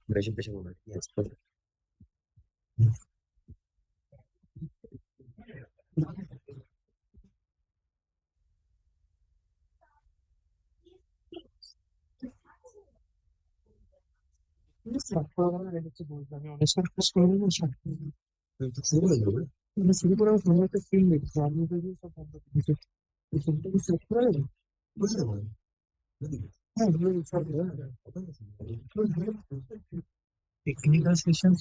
বেশি বেশি মনে হয়। Yes, perfect. বুঝতে পারলাম। টেকনিক্যাল সেশন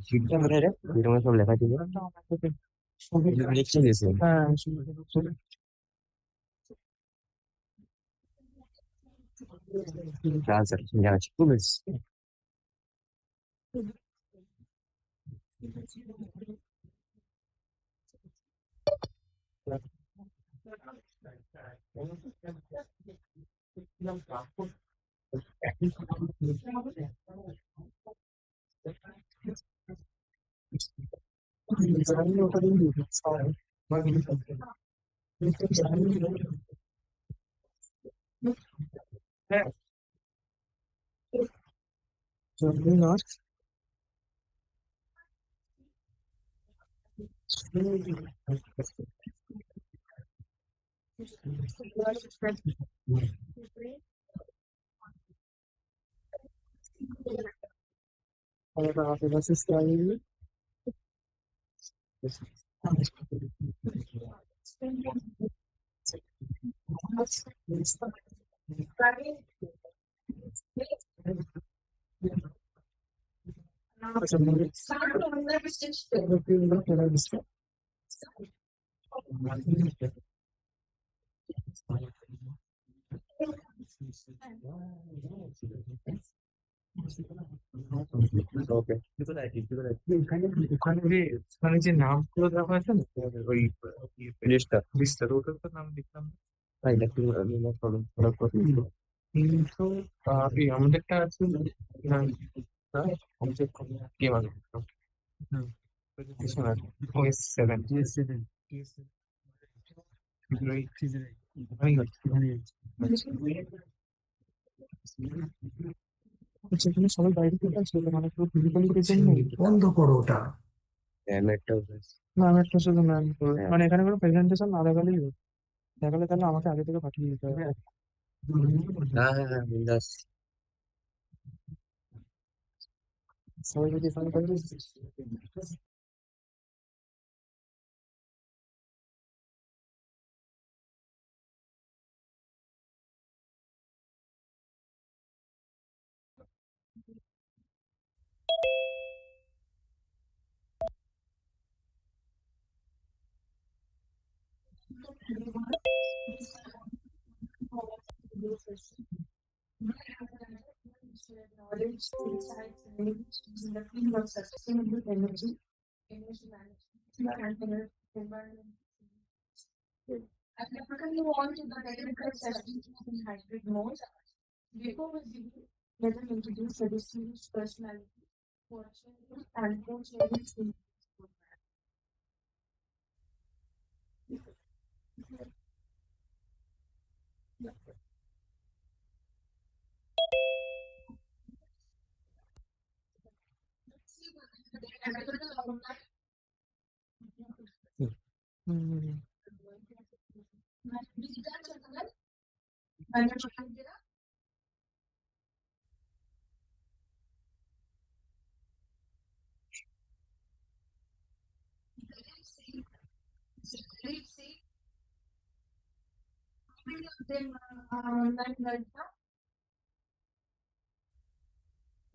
জিপটা মানে রে যেটা সব লেখা ছিল লিখে দিয়েছে। Browser, yeah, tools. Okay. ওখানে যে নামগুলো দেওয়া আছে না ওই লিস্টটা ওটার তো নাম লিখলাম তাই না কিন্তু এই আমাদেরটা আছে কি মানে কিছু না ওএস 7 সেখানে সবাই বাইরে থেকে আসে মানে পুরো ফিজিক্যালি প্রেজেন্ট নেই বন্ধ করো ওটা। না আমি একটা শুধু ম্যাম মানে এখানে কোনো প্রেজেন্টেশন না দেখালেই হবে। দেখালে তাহলে আমাকে আগে থেকে পাঠিয়ে দিতে হবে। হ্যাঁ হ্যাঁ হ্যাঁ বিন্দাস সবাই যদি এখানে থাকে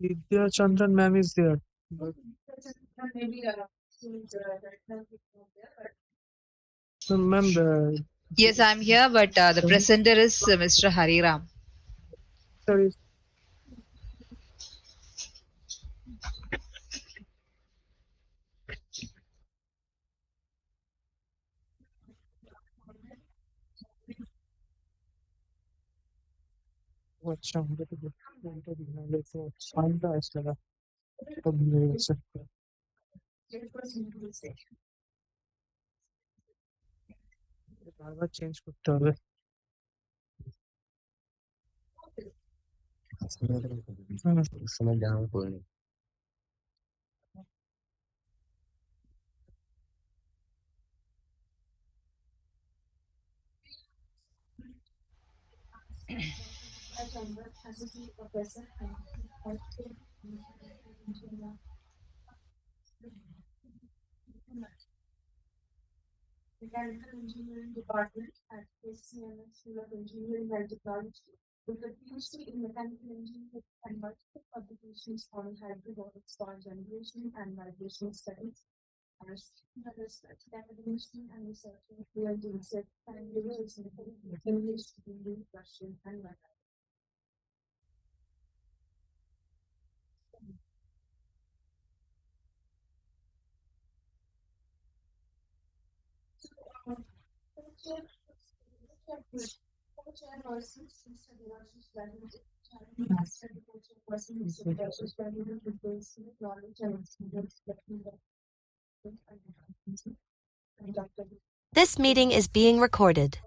Vidya Chandran ma'am is there. So ma'am, Yes, I'm here, but the presenter is Mr. Hariram. Sorry. अच्छा मुझे तो शांत ऐसा लगा तब मेरे से बार बार चेंज करते हुए समझ जाऊँ कोई नहीं This meeting is being recorded.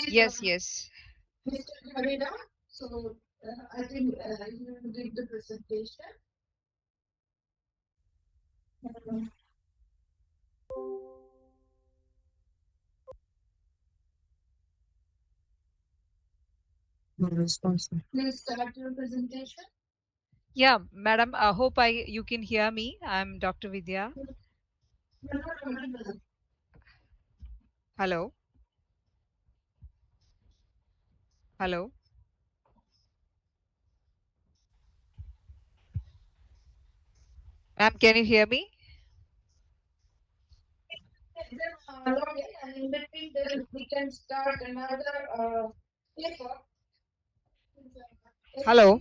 Yes, yes. response Yeah, madam, I hope you can hear me. I'm Dr. Vidya. Hello. Hello. Ma'am, can you hear me? Hello.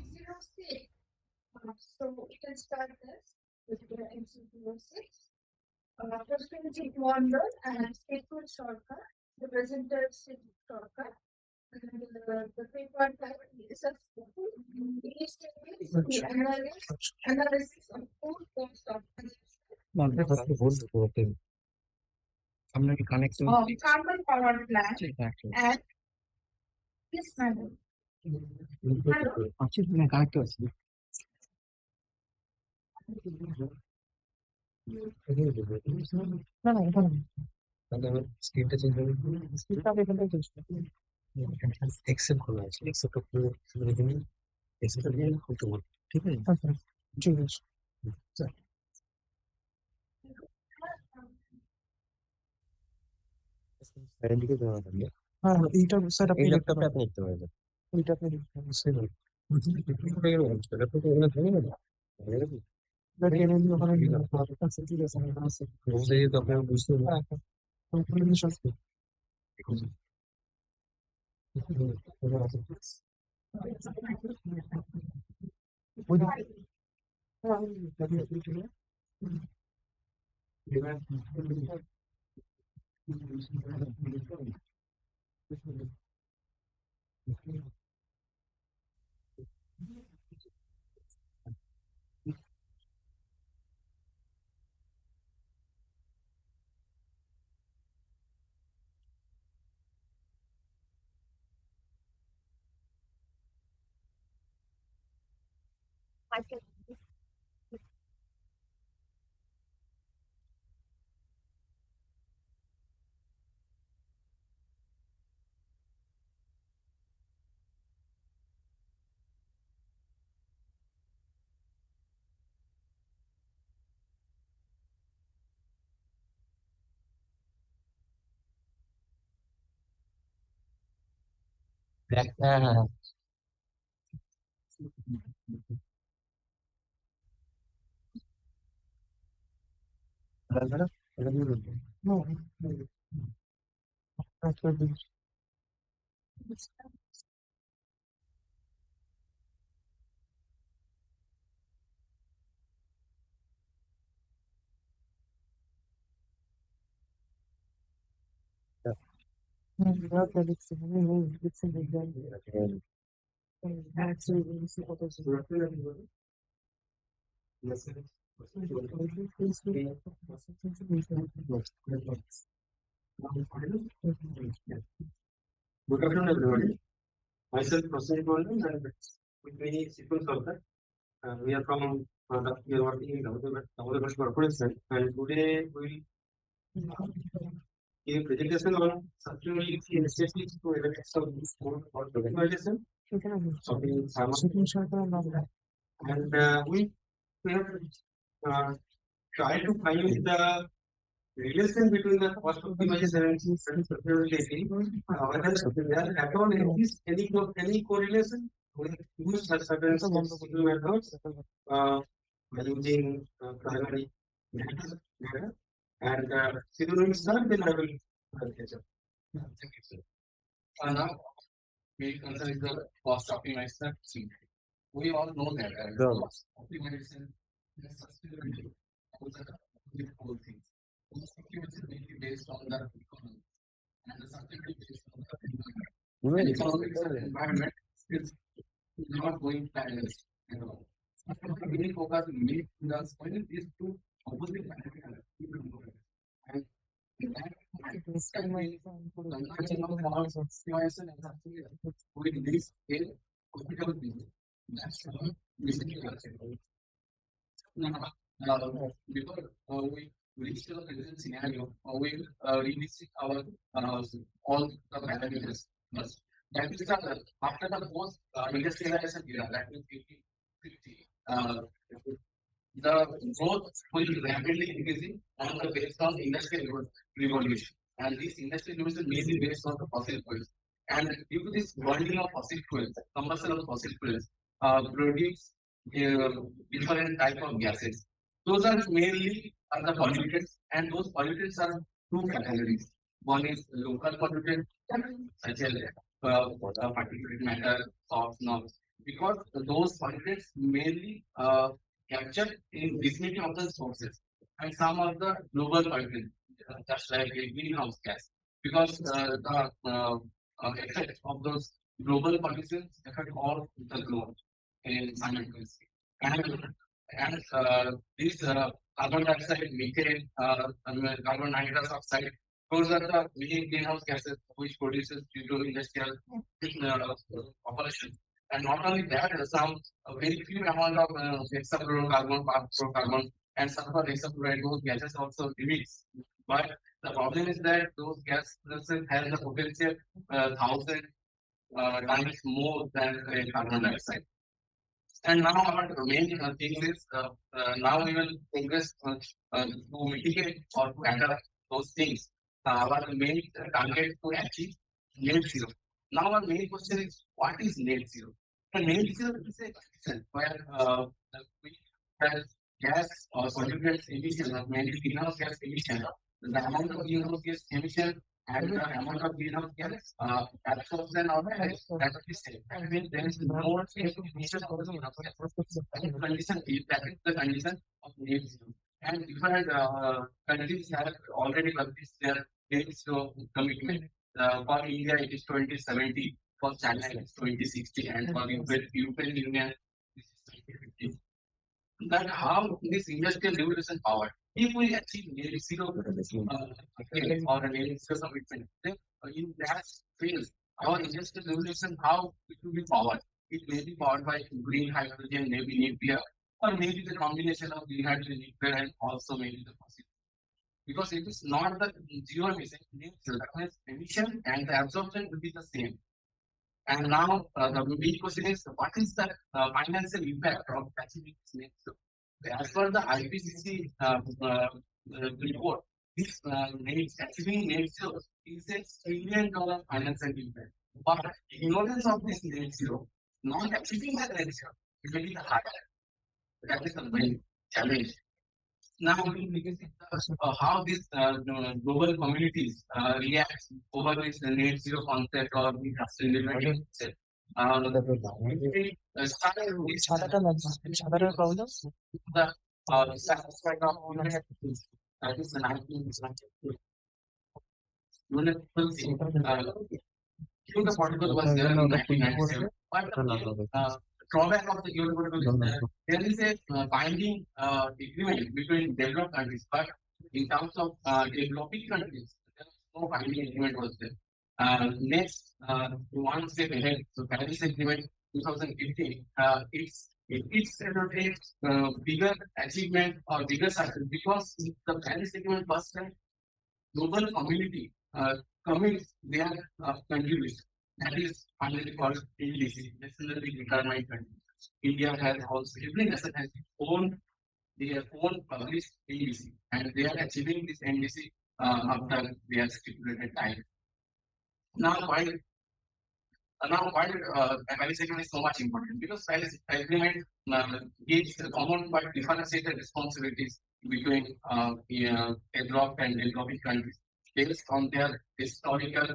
मालूम है बोल दो होते हमने भी कनेक्ट ठीक है अच्छी में कनेक्ट हो ना ना इधर मतलब स्क्रीन टच स्क्रीन का भी बंदा चेंज एक्सेल खोला है एक्सेल का पूरा एक्सेल का ये फोटो ठीक है अच्छा जी হ্যাঁ, এইটা স্যার আপনি দেখতে পারেন। এইটা আপনি দেখতে পারেন স্যার। এটা টেনে নিয়ে ওখানে নিয়ে যেতে হবে। আচ্ছা, ঠিক আছে, আমি আসছি। হ্যাঁ, হ্যাঁ। ওখানে নিয়ে আসছি। ওই দিকে। হ্যাঁ, আমি দেখি। No, after this. Not that it's it's in the exam. Actually, we see what is yes, sir. Good afternoon, everybody. Myself, Prasanna Golden, and with me, Sipul Sarkar. We are from we are working in Damodar Corporation, and today we will give presentation on sustainability initiatives to eradicate some food or documentation. And we have tried to find the relation between the cost optimization and sustainability. Whether there at all exists any correlation with use such certain statistical methods by using primary data and schedule start, then I will catch up. Thank you, sir. Now, we consider the cost optimization. We all know that cost optimization and sustainability are the whole things. Cost optimization may be based on the economy, and the sustainability based on the environment. And economics and environment is not going parallel at all. Really focus make the point is to opposite and that can be converging of cost optimization and sustainability with this scale critical thing. That's basically now, before we reach to the present scenario, we revisit our all the parameters first. That is after the post industrialization era, that is 50, the growth will be rapidly increasing on the based on industrial revolution. And this industrial revolution may be based on the fossil fuels. And due to this burning of fossil fuels, combustion of fossil fuels, produce different type of gases. Those are mainly are the pollutants, and those pollutants are two categories. One is local pollutant, such as particulate matter, soft NOx, because those pollutants mainly captured in vicinity of the sources, and some of the global pollutants, just like a greenhouse gas, because effect of those global pollutants affect all the globe in simultaneously. And this carbon dioxide, methane, carbon nitrous oxide, those are the main greenhouse gases which produces due to industrial operations. And not only that, some very few amount of hexafluorocarbon, carbon, and sulfur hexafluoride, those gases also release. But the problem is that those gases have the potential 1,000 times more than carbon dioxide. And now our main thing is now we will progress to mitigate or to adapt those things. our main target to achieve net zero. Now, our main question is what is net zero? The net zero is a condition where we have gas or pollutants emission, or mainly greenhouse gas emission, the amount of greenhouse gas emission and the amount of greenhouse gas absorption of that is same. That means there is no emission of the greenhouse gas. That is the condition of net zero. And different countries have already published their net zero commitment. For India, it is 2070. For China, it is 2060. And for the European Union, this is 2050. That how this industrial revolution power. If we achieve net zero or a net zero commitment, then in that field, our industrial revolution, how it will be powered? It may be powered by green hydrogen, maybe nuclear, or maybe the combination of green hydrogen, nuclear, and also maybe the fossil. Because it is not the zero emission, that means emission and the absorption will be the same. And now the big question is what is the financial impact of achieving this net zero? As per the IPCC report, this achieving net zero is $1 trillion financial impact. But ignorance of this net zero, not achieving the net zero, it will be the higher. That is the main challenge. Now we can see how these global communities react over this net zero concept or the sustainability concept. Started with the satisfied of that is the 1992. The protocol was there in 1997. But the drawback of the Kyoto Protocol is that there is a binding agreement between developed countries, but in terms of developing countries, there is no binding agreement was there. Next, one step ahead, so Paris Agreement 2015, it's a bigger achievement or bigger success because the Paris Agreement first time global community commits their contribution. That is finally called NDC, nationally determined contributions. India has also, every nation has their own published NDC, and they are achieving this NDC after their stipulated time. Now, why Paris Agreement is so much important? Because Paris Agreement gives common but differentiated responsibilities between developed and developing countries based on their historical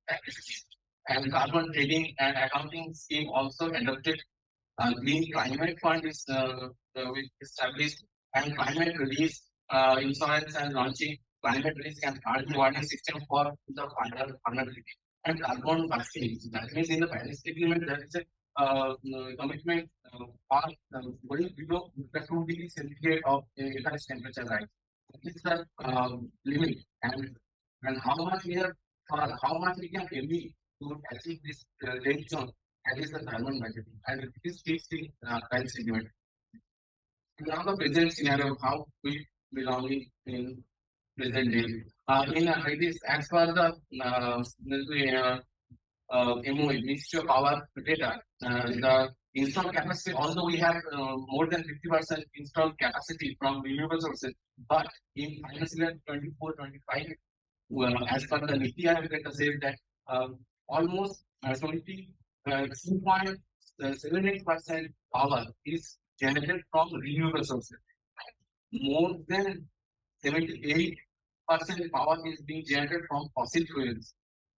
practices. And carbon trading and accounting scheme also adopted. Green Climate Fund is established, and climate release insurance and launching climate risk and early warning system for the vulnerability and carbon budgeting. That means in the Paris Agreement, there is a commitment for going below the 2 degree centigrade of Earth's temperature rise. That is the limit, and how much we are, or how much we can emit to achieve this range zone. That is the carbon budgeting, and this fits the Paris Agreement. Now the present scenario, how we belonging in present day. It is as per the MOE, Ministry of Power data, the installed capacity, although we have more than 50% installed capacity from renewable sources, but in financial year 24-25, as per the NITI Aayog data says that almost 2.78% power is generated from renewable sources. More than 78% power is being generated from fossil fuels.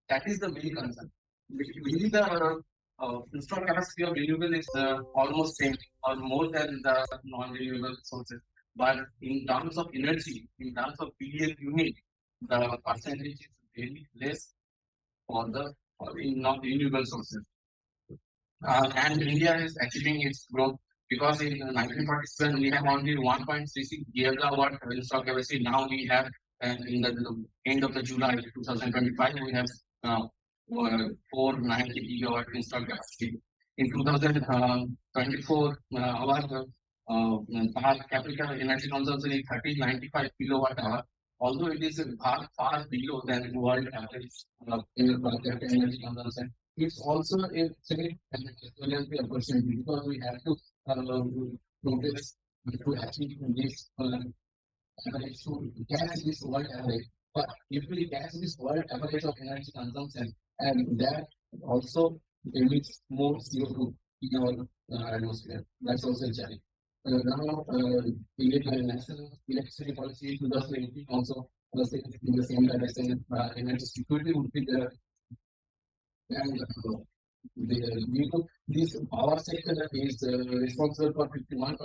That is the main concern. Maybe the installed capacity of renewable is almost same or more than the non-renewable sources. But in terms of energy, in terms of PDL unit, the percentage is very less for the non-renewable sources. And India is achieving its growth because in 1947 we have only 1.36 gigawatt installed capacity. Now we have in the end of the July 2025 we have 490 gigawatt installed capacity. In 2024 our capital energy consumption is 1395 kilowatt hour. Although it is far below than world average energy consumption, it's also a threat and as well as the opportunity because we have to progress to achieve this average. So, can this world average? But if we catch this world average of energy consumption, and that also emits more CO2 in our atmosphere, that's also a challenge. Now, Indian national electricity policy 2018 also in the same direction. Energy security would be there, and due to this power sector is responsible for 51%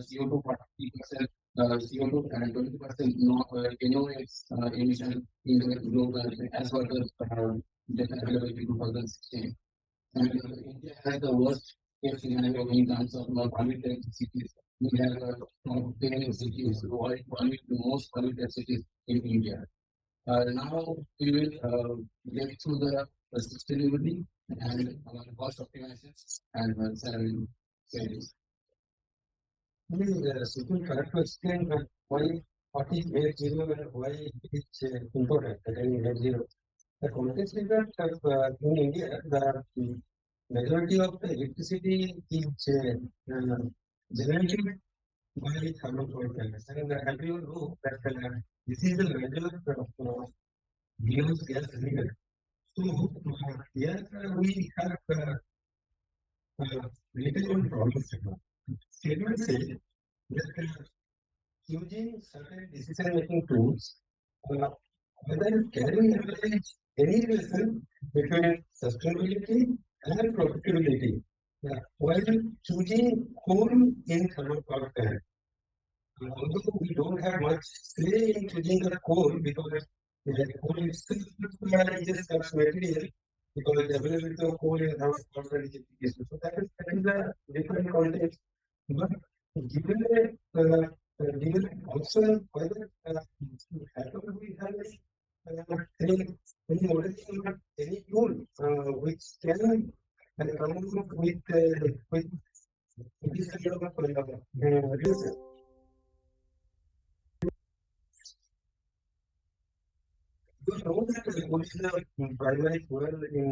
CO2, 40% CO2, and 20% NOx emission in the global as per the data available in 2016. And India has the worst case scenario in terms of polluted cities. We have 10 cities, world the most polluted cities in India. Now we will get through the sustainability and cost optimization and salary savings. Simple correct to explain why what is net zero and why it is important that is net zero. The context is that in India the majority of the electricity is generated by thermal power plants, and everyone knows that this is the major greenhouse gas emitter. So here we have little on problems. Statement says that using certain decision-making tools, whether can analyze any relation between sustainability and profitability while choosing coal in thermal power plant. Although we don't have much say in choosing the coal because the coal itself is a scarce material because the availability of coal in our power is so that is a different context. But given given option whether we have any modeling or any tool which can come up with this kind of reason. You know that what is the primary fuel in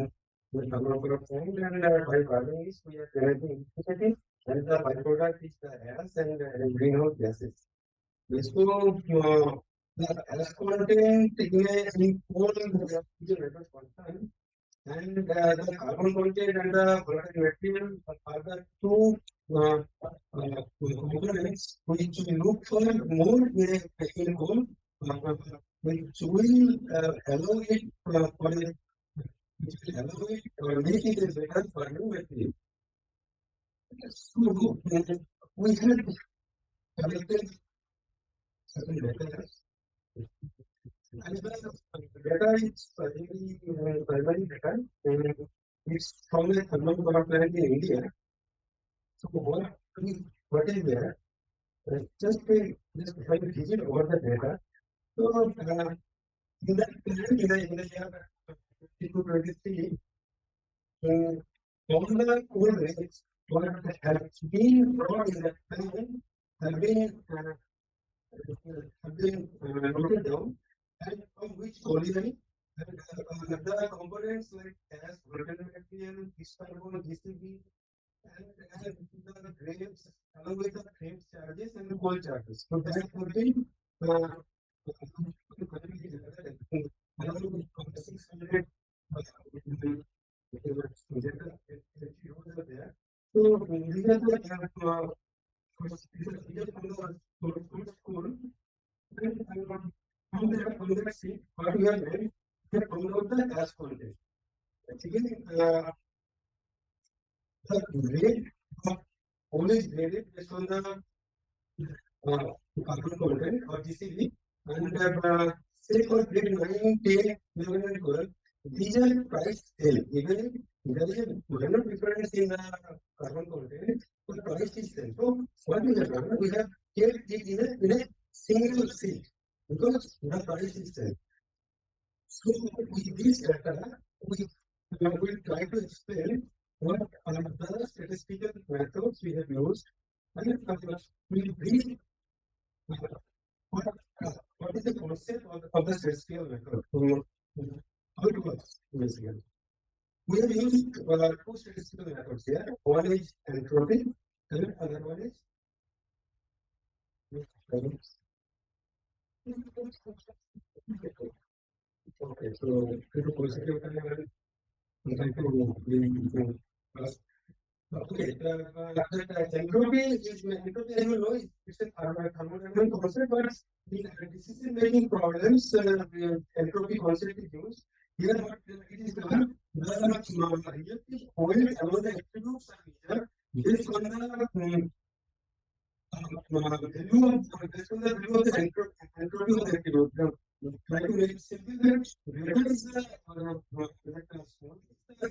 the thermal of sand, and by burning this we are generating electricity, and the byproduct is the ash and greenhouse gases. So the ash content in coal is a major concern, and the carbon content and the volatile material are the two components which we look for more in coal, which will allow it for a which will allow it or make it a better burning material. So we have collected certain data, and the data is primary data, and it's from the thermal power plant in India. So what is there? Just have a visit over the data. So in that plant in the year 2023, all the coal rates what have been brought in that plant have been noted down, and from which polymer and the components like gas, volatile material, carbon, GCB, and the grades along with the freight charges and the coal charges. So that would be along with 600 there. So these are the school, and from that seat, what we have made, we have found out the gas content. Again, the grade of coal is graded based on the carbon content or GCV, and say for grade 9, 10, 11, and 12, these are price sale. Even if there is a minor difference in the carbon content, the price is sale. So what we have done, we have kept it in a single seat because the price is sale. So with this data, we will try to explain what are the statistical methods we have used, and we will brief what is the concept of the statistical method. How it works basically. We have used two statistical methods here. One is entropy, and other one is Okay, so to positive we try to okay, that entropy is entropy, as you know, it's a thermodynamic concept, but in decision-making problems, the entropy concept is used. Here, what it is done, the relative point among the attributes are measured based on the value of based on the value of the entropy of the attribute. Try to make it simple that greater is the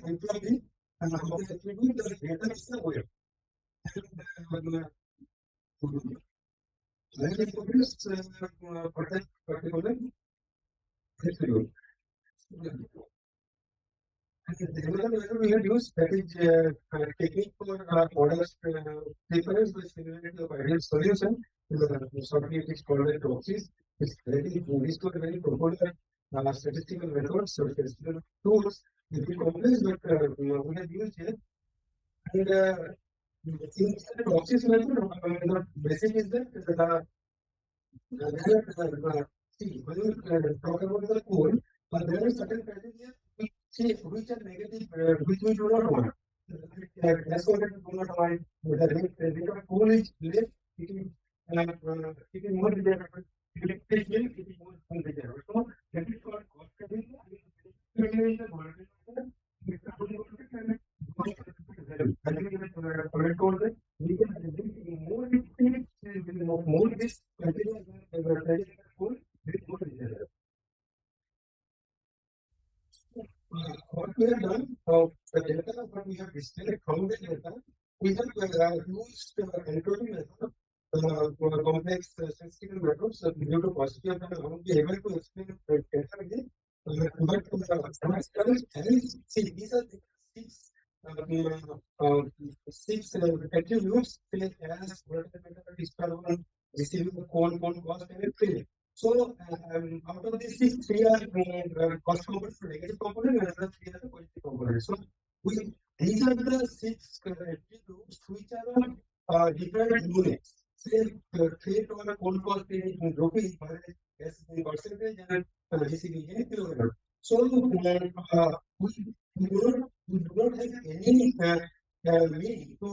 entropy of the attribute, the greater is the weight. Like it is particular attribute. Another method we have used that is technique for orders difference by similarity of ideal solution. Shortly it is called a proxies. It's very these two are very popular statistical methods or statistical tools. It is complex, but we have used here. And in the proxies method, the basic is that see, when you talk about the code, there are certain criteria which are negative, which we do not want. That's what we do not want. The rate of code is less, it is more desirable. If it is less, it is more undesirable. So that is called cost cutting. Cutting is the market order. It's a good market and cost cutting. I think it told that we can more things, more this criteria code, this more desirable. What we have done, the data what we have displayed from the data, we have used encoding method, complex statistical methods due to paucity of time. I won't be able to explain it better again. See, these are the six attributes as discover, receiving the code cost and trade. So out of these six, three are cost components, negative component, and another three are the positive components. So these are the six attributes which are different units. Say trade or cold cost in rupees, as in percentage, and receiving in kilogram. So we do not have any meaning to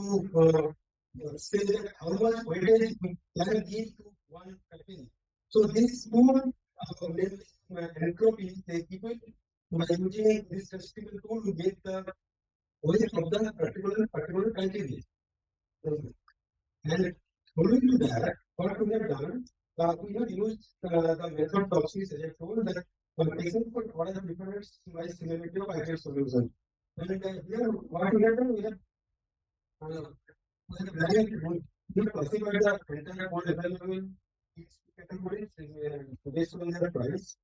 say that how much weightage we can give to one pattern. So this tool entropy, they keep it by using this statistical tool to get the weight of the particular criteria. And following to that, what we have done, we have used the method proxies as I told that taken for order difference by similarity of ideal solution. And here, what we have done, we have classified the entire code available each category based on their price.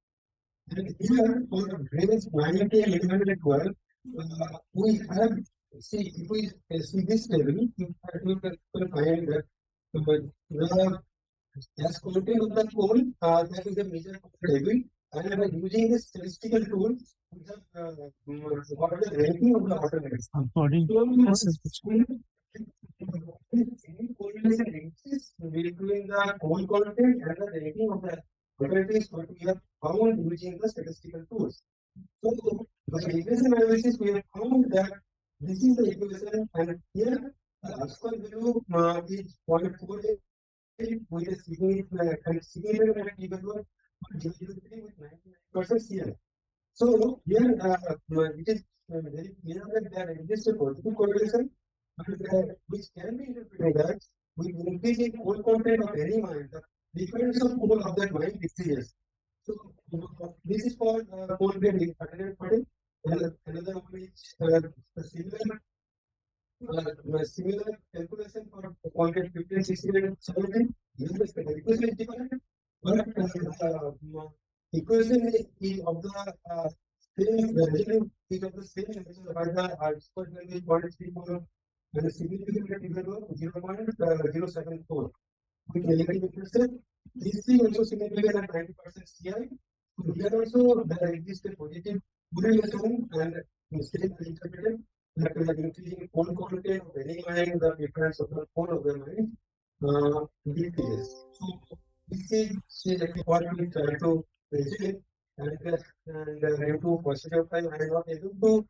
And here, for the grades 90 and 812, we have, see, if we see this table, you can find that the as content of the code, that is a major table. And by using this statistical tool, we have what is the ranking of the alternatives. According to any correlation exists between the code content and the ranking of the alternatives, what we have found using the statistical tools. So, by regression analysis, we have found that this is the equation, and here the absolute value is 0.48 with a significant value with 99% CL. So here it is very clear that there exists a positive correlation, which can be interpreted that with increasing coal content of any mine, the difference of coal of that mine decreases. So this is called coal grade alternate model. Another one is similar calculation for quantity 15, 16, and 17. Even the equation is different, but equation is of the same value is of the same nature by the square value is 0.34 and the significant value of 0.074. With negative equation, this is also significant at 90% CI. So here also there exists a positive correlation and mistake interpreted that we are increasing coal content of any mine, the difference of the coal of the mine decreases. So this is what we try to regime and due to paucity of time, I am not able to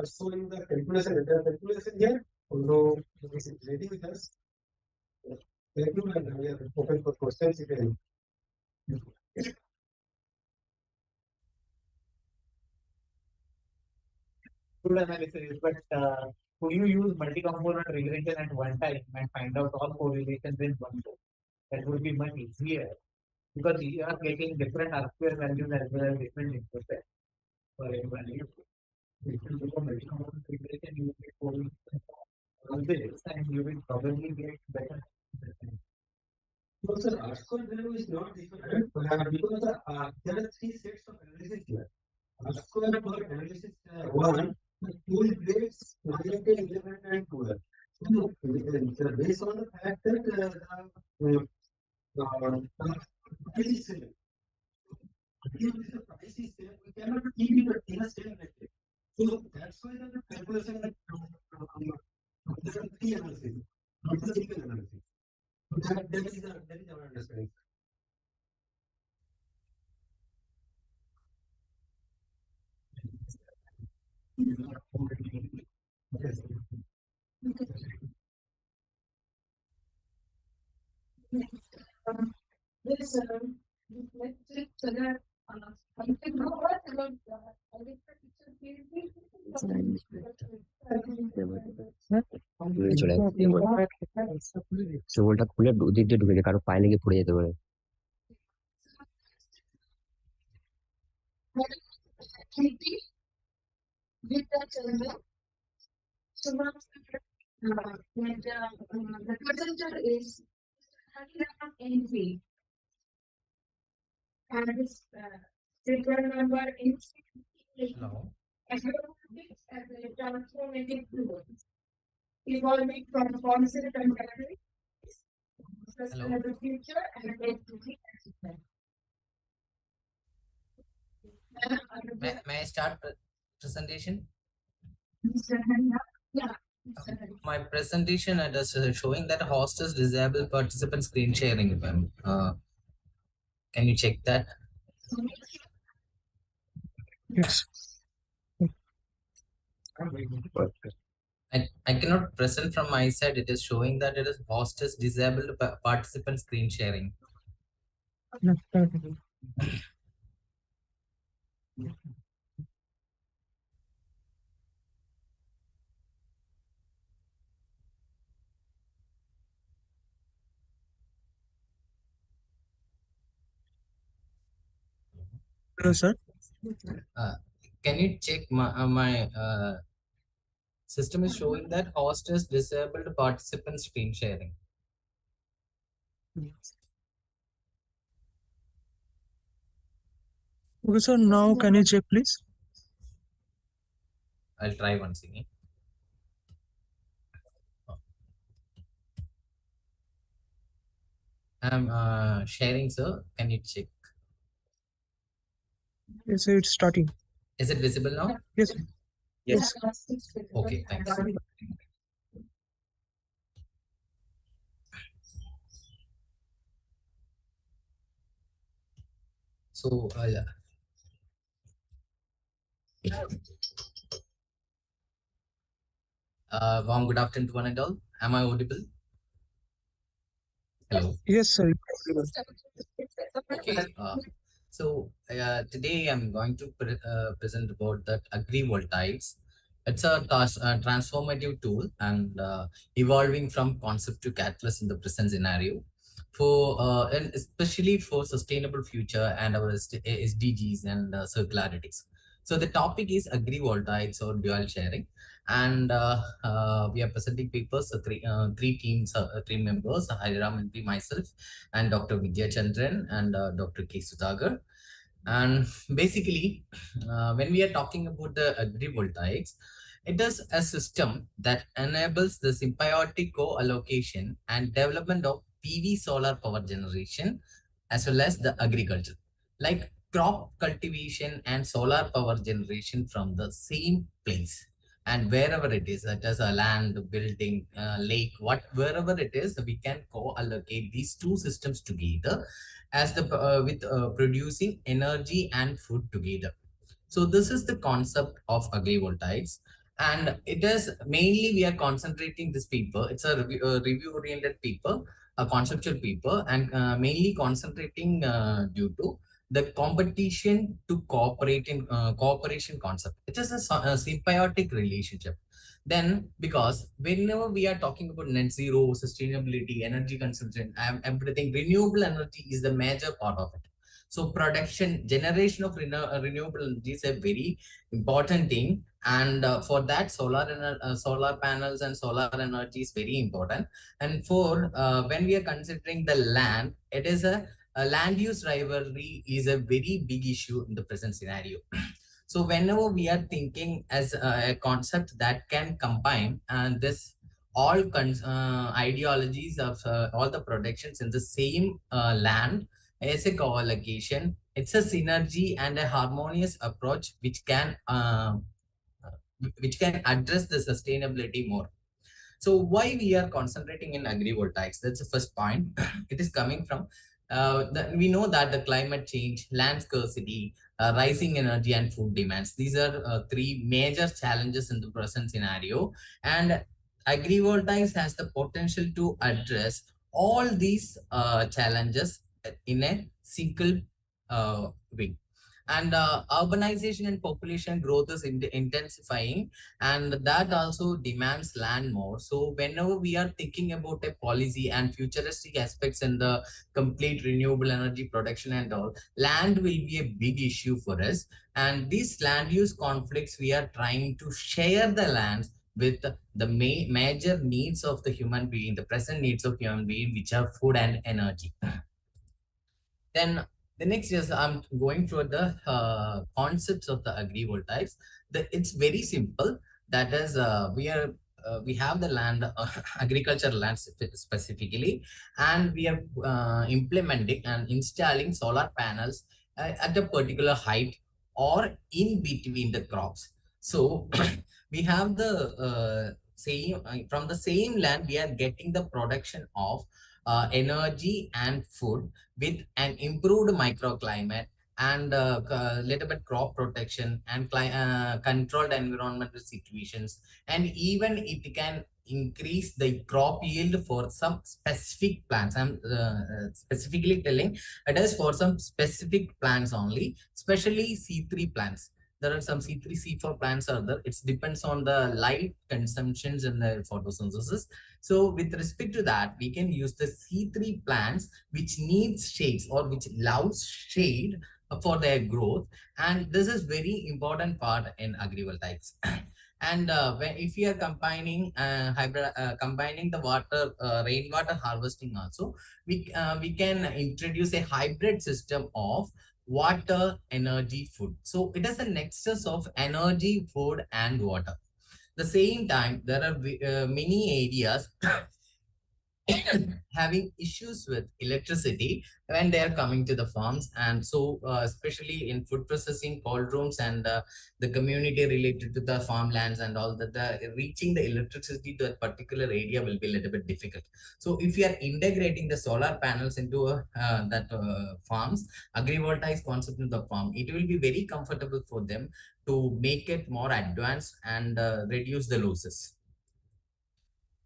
show you the calculation. The calculation here, although it is ready with us. Thank you, and we are open for questions if any. Good analysis, but could you use multi-component regression at one time and find out all correlations in one go? That would be much easier because you are getting different R-square values as well as different intercepts for every value. If you do a multi-component regression, you will get correlations on this and you will probably get better. So, sir, R-square value is not different because there are three sets of analysis here. R-square for analysis 1, the tool grades 9, 10, 11, and 12. So, based on the fact that the price is same. If the price is same, we cannot keep it in a same method. So, that's why the calculation there are three analysis, not a single analysis. That is our understanding. Yes. This reflected so that you can know what about electric চোলটা খুলে ওদিক দিয়ে ঢুকে যায়, কারো পায়ে লেগে পড়ে যেতে পারে। with the children. So when the presenter is NV and this serial number is as a transformative fluid evolving from concept and category the future and May I start presentation? Yeah. My presentation is showing that host is disabled participant screen sharing. Can you check that? Yes. I cannot present from my side. It is showing that it is host is disabled participant screen sharing. Hello, sir. Can you check my system is showing that host is disabled participant screen sharing. Okay, sir. Now can you check, please? I'll try once again. I'm sharing, sir. Can you check? Yes, sir, it's starting. Is it visible now? Yes. Yes. Okay, thanks. So, warm good afternoon to one and all. Am I audible? Hello. Yes, sir. Okay. So today I'm going to present about that agrivoltaics. It's a transformative tool and evolving from concept to catalyst in the present scenario for and especially for sustainable future and our SDGs and circularities. So the topic is agrivoltaics or dual sharing, and we are presenting papers. Three teams, three members: Hariram and myself, and Dr. Vidya Chandran and Dr. K. Sudhagar. And basically, when we are talking about the agrivoltaics, it is a system that enables the symbiotic co-allocation and development of PV solar power generation as well as the agriculture, like crop cultivation and solar power generation from the same place. And wherever it is, that is a land, building, lake, wherever it is, we can co-allocate these two systems together as the with producing energy and food together. So this is the concept of agrivoltaics, and it is mainly we are concentrating this paper. It's a review-oriented paper, a conceptual paper, and mainly concentrating due to the competition to cooperate in cooperation concept. It is a symbiotic relationship. Then, because whenever we are talking about net zero, sustainability, energy consumption, everything, renewable energy is the major part of it. So production, generation of renewable energy is a very important thing. And for that, solar panels and solar energy is very important. And for when we are considering the land, it is a land use rivalry is a very big issue in the present scenario. So whenever we are thinking as a concept that can combine and this all ideologies of all the productions in the same land as a co-allocation, it's a synergy and a harmonious approach which can address the sustainability more. So why we are concentrating in agrivoltaics? That's the first point. It is coming from we know that the climate change, land scarcity, rising energy and food demands. These are three major challenges in the present scenario, and agrivoltaics has the potential to address all these challenges in a single way. And urbanization and population growth is intensifying, and that also demands land more. So whenever we are thinking about a policy and futuristic aspects in the complete renewable energy production and all, land will be a big issue for us. And these land use conflicts, we are trying to share the lands with the major needs of the human being, the present needs of human being, which are food and energy. Then the next is I'm going through the concepts of the agrivoltaics. It's very simple. That is, we have the land, agricultural land specifically, and we are implementing and installing solar panels at a particular height or in between the crops. So we have the same from the same land we are getting the production of energy and food with an improved microclimate and little bit crop protection and controlled environmental situations, and even it can increase the crop yield for some specific plants. I'm specifically telling it is for some specific plants only, especially C3 plants. There are some C3, C4 plants are there. It depends on the light consumptions and the photosynthesis. So with respect to that, we can use the C3 plants which needs shades or which loves shade for their growth. And this is very important part in agrivoltaics. And if we are combining the water rainwater harvesting also, we can introduce a hybrid system of water, energy, food. So it is a nexus of energy, food, and water. The same time, there are many areas having issues with electricity when they are coming to the farms. And so especially in food processing, cold rooms, and the community related to the farmlands and all that, reaching the electricity to a particular area will be a little bit difficult. So if you are integrating the solar panels into that farms, agrivoltaics concept in the farm, it will be very comfortable for them to make it more advanced and reduce the losses.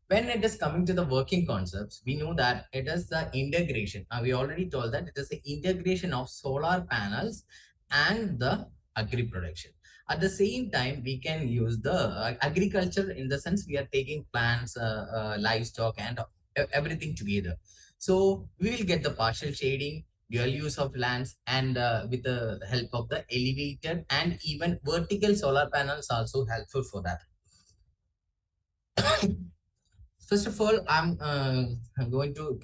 When it is coming to the working concepts, we know that it is the integration. We already told that it is the integration of solar panels and the agri production. At the same time, we can use the agriculture in the sense we are taking plants, livestock, and everything together. So we will get the partial shading, dual use of lands, and with the help of the elevated and even vertical solar panels also helpful for that. First of all, I'm going to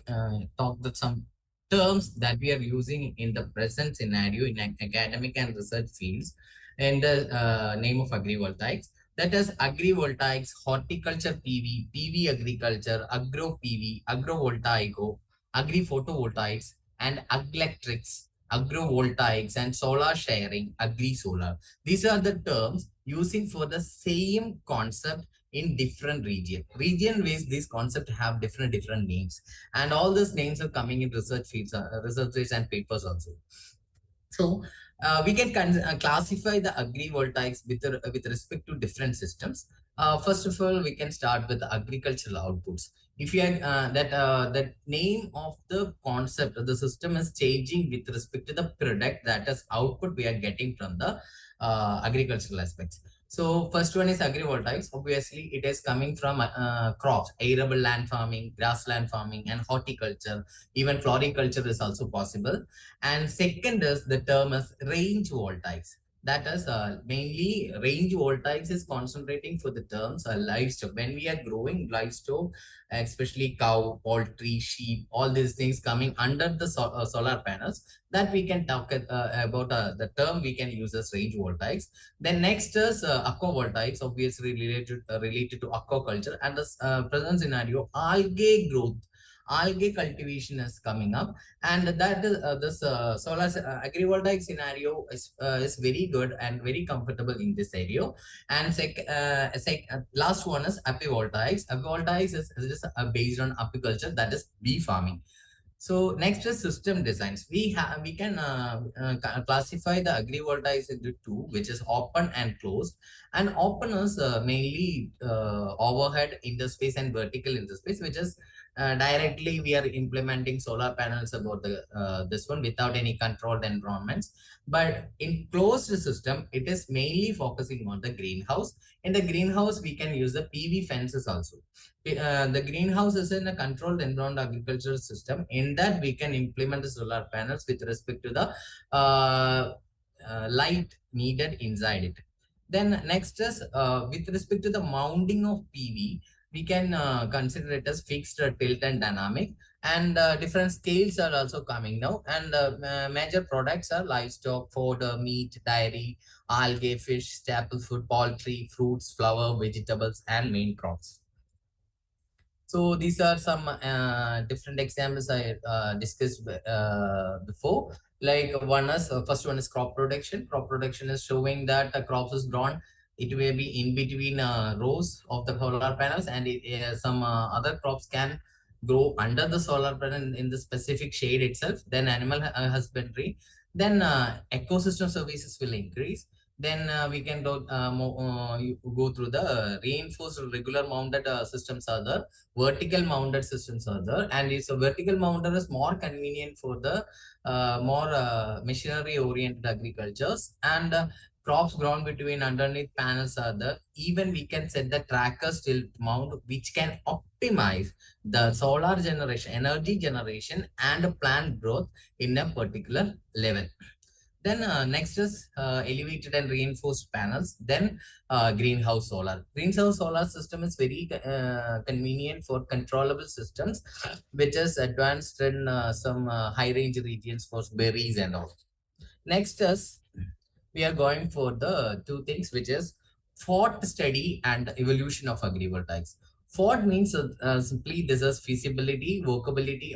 talk about some terms that we are using in the present scenario in academic and research fields in the name of agrivoltaics. That is agrivoltaics, horticulture PV, PV agriculture, agro PV, agrovoltaico, agri photovoltaics, and aglectrics. agrovoltaics, and solar sharing, agri-solar. These are the terms using for the same concept in different region ways. These concepts have different names, and all these names are coming in research fields, research and papers also. So we can classify the agrivoltaics with respect to different systems. First of all, we can start with the agricultural outputs. If you that name of the concept of the system is changing with respect to the product, that is output we are getting from the agricultural aspects. So first one is agrivoltaics. Obviously, it is coming from crops, arable land farming, grassland farming, and horticulture. Even floriculture is also possible. And second is the term is range voltaics. That is mainly range voltaics is concentrating for the terms livestock. When we are growing livestock, especially cow, poultry, sheep, all these things coming under the solar panels, that we can talk about the term we can use as range voltaics. Then next is aquavoltaics, obviously related to aquaculture, and the present scenario, algae growth. Algae cultivation is coming up, and that is this solar agrivoltaic scenario is very good and very comfortable in this area. And last one is apivoltaics. Apivoltaics is just based on apiculture, that is bee farming. So next is system designs. We can classify the agrivoltaics into two, which is open and closed. And open is mainly overhead interface and vertical interface, which is directly we are implementing solar panels about the this one without any controlled environments. But in closed system, it is mainly focusing on the greenhouse. In the greenhouse, we can use the PV fences also. The greenhouse is in a controlled environment agricultural system. In that, we can implement the solar panels with respect to the light needed inside it. Then next is with respect to the mounting of PV, we can consider it as fixed tilt and dynamic, and different scales are also coming now, and major products are livestock, fodder, meat, dairy, algae, fish, staple food, poultry, fruits, flower, vegetables, and main crops. So these are some different examples I discussed before. Like one is first one is crop production. Crop production is showing that a crop is grown. It may be in between rows of the solar panels, and some other crops can grow under the solar panel in the specific shade itself. Then animal husbandry. Then ecosystem services will increase. Then we can go through the reinforced regular mounted systems are there, vertical mounted systems are there, and it's a vertical mounted is more convenient for the more machinery oriented agricultures, and crops grown between underneath panels are there. Even we can set the tracker still mount, which can optimize the solar generation, energy generation, and plant growth in a particular level. Then next is elevated and reinforced panels. Then greenhouse solar. Greenhouse solar system is very convenient for controllable systems, which is advanced in some high range regions for berries and all. Next is we are going for the two things, which is Fort study and evolution of agrivoltaics. Fort means simply this is feasibility, workability,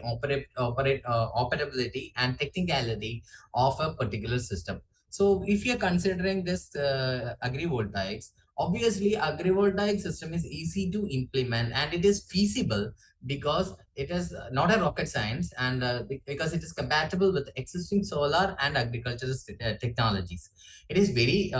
operability, and technicality of a particular system. So if you're considering this agrivoltaics, obviously agrivoltaic system is easy to implement and it is feasible because it is not a rocket science, and because it is compatible with existing solar and agricultural technologies. It is very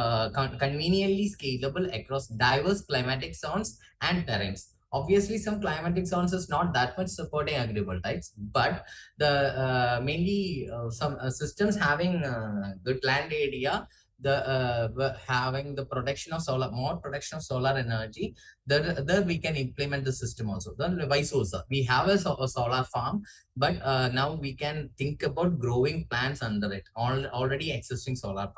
conveniently scalable across diverse climatic zones and terrains. Obviously, some climatic zones is not that much supporting agrivoltaics, but the mainly some systems having good land area, the having the production of solar, more production of solar energy, there we can implement the system also. Then vice versa, we have a solar farm, but now we can think about growing plants under it, already existing solar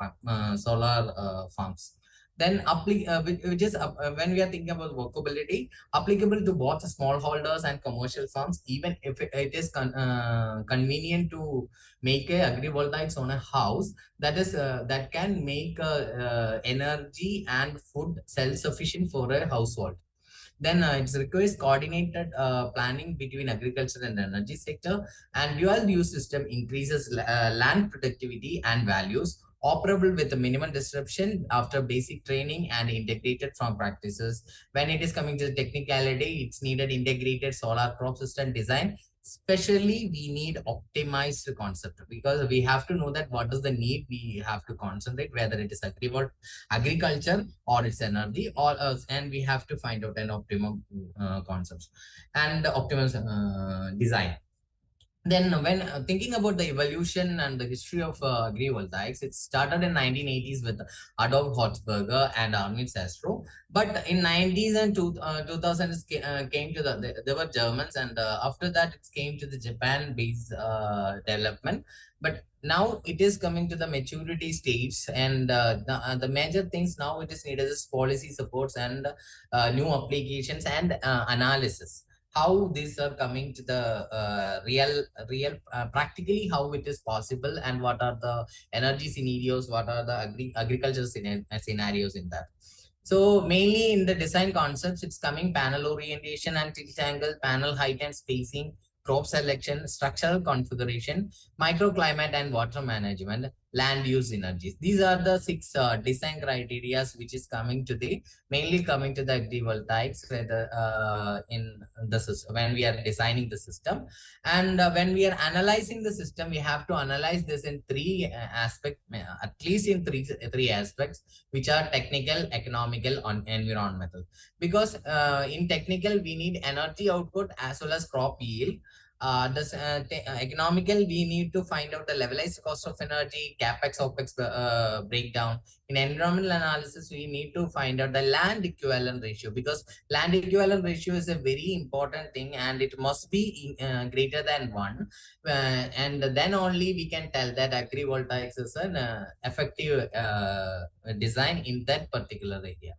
farms. Then which is when we are thinking about workability, applicable to both smallholders and commercial farms, even if it is convenient to make a agrivoltaics on a house, that is that can make energy and food self-sufficient for a household. Then it requires coordinated planning between agriculture and energy sector, and dual use system increases land productivity and values, operable with a minimal disruption after basic training and integrated farm practices. When it is coming to the technicality, it's needed integrated solar crop system design. Especially, we need optimized concept, because we have to know that what is the need we have to concentrate, whether it is agriculture or it's energy, or and we have to find out an optimum concepts and optimal design. Then, when thinking about the evolution and the history of agrivoltaics, it started in 1980s with Adolf Hotzberger and Armin Sastro. But in 90s and 2000s came to there were Germans, and after that it came to the Japan-based development. But now it is coming to the maturity stage, and the major things now it is needed is policy supports and new applications and analysis, how these are coming to the real practically how it is possible, and what are the energy scenarios, what are the agriculture scenarios in that. So mainly in the design concepts, it's coming panel orientation and tilt angle, panel height and spacing, crop selection, structural configuration, microclimate and water management, land use synergies. These are the six design criteria which is coming to the mainly coming to the agrivoltaics, whether in the system when we are designing the system, and when we are analyzing the system, we have to analyze this in three aspects, at least in three aspects, which are technical, economical, and environmental. Because in technical, we need energy output as well as crop yield. Economical, we need to find out the levelized cost of energy, capex, opex breakdown. In environmental analysis, we need to find out the land equivalent ratio, because land equivalent ratio is a very important thing, and it must be greater than 1. And then only we can tell that agrivoltaics is an effective design in that particular area.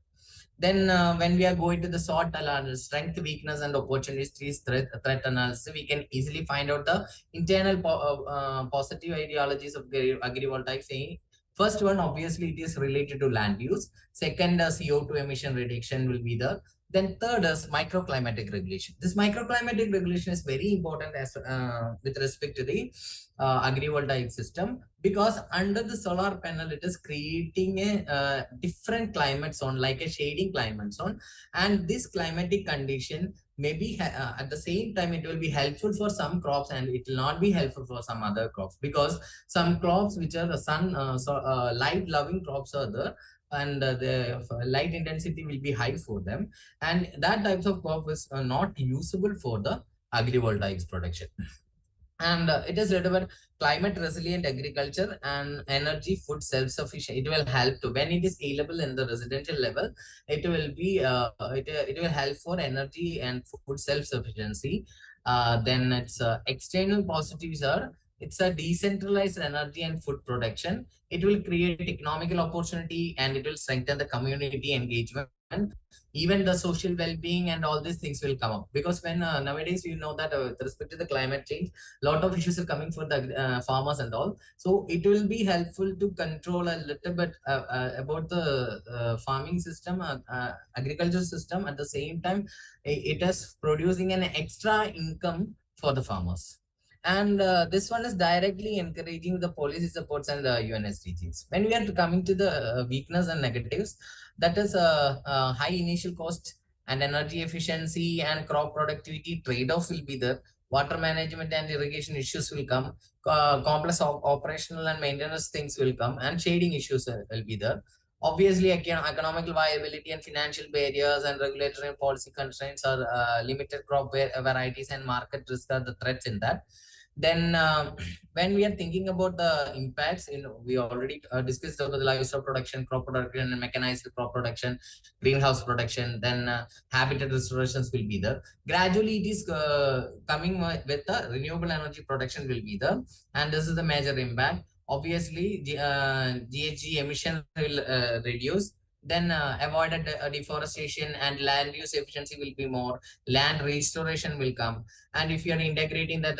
Then when we are going to the SWOT analysis, strength, weakness, and opportunities, threat analysis, we can easily find out the internal positive ideologies of agrivoltaics. Saying first one, obviously, it is related to land use. Second, CO2 emission reduction will be the. Then third is microclimatic regulation. This microclimatic regulation is very important as with respect to the agrivoltaic system, because under the solar panel it is creating a different climate zone, like a shading climate zone, and this climatic condition maybe at the same time it will be helpful for some crops and it will not be helpful for some other crops, because some crops which are the sun light loving crops are there, and the light intensity will be high for them, and that types of crop is not usable for the agrivoltaics production. And it is read about climate resilient agriculture and energy food self-sufficient. It will help to, when it is scalable in the residential level, it will be it will help for energy and food self-sufficiency. Then its external positives are, it's a decentralized energy and food production. It will create economical opportunity, and it will strengthen the community engagement, even the social well-being, and all these things will come up. Because when nowadays you know that with respect to the climate change, lot of issues are coming for the farmers and all. So it will be helpful to control a little bit about the farming system, agriculture system. At the same time, it is producing an extra income for the farmers. And this one is directly encouraging the policy supports and the UNSDGs. When we are coming to the weakness and negatives, that is high initial cost and energy efficiency and crop productivity trade-off will be there. Water management and irrigation issues will come. Complex operational and maintenance things will come, and shading issues will be there. Obviously, economical viability and financial barriers and regulatory and policy constraints are limited crop varieties and market risk are the threats in that. Then when we are thinking about the impacts, we already discussed about the livestock production, crop production, and mechanized crop production, greenhouse production. Then habitat restorations will be there. Gradually, it is coming with the renewable energy production will be there, and this is the major impact. Obviously, GHG emission will reduce. Then avoided deforestation and land use efficiency will be more. Land restoration will come, and if you are integrating that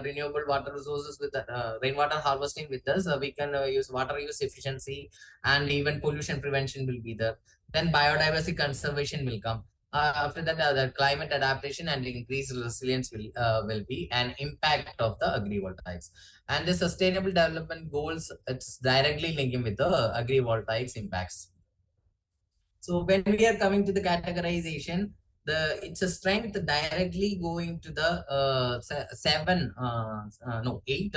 renewable water resources with rainwater harvesting with us, we can use water use efficiency, and even pollution prevention will be there. Then biodiversity conservation will come. After that, the climate adaptation and increased resilience will be an impact of the agrivoltaics. And the sustainable development goals, it's directly linking with the agrivoltaics impacts. So when we are coming to the categorization, it's a strength directly going to the eight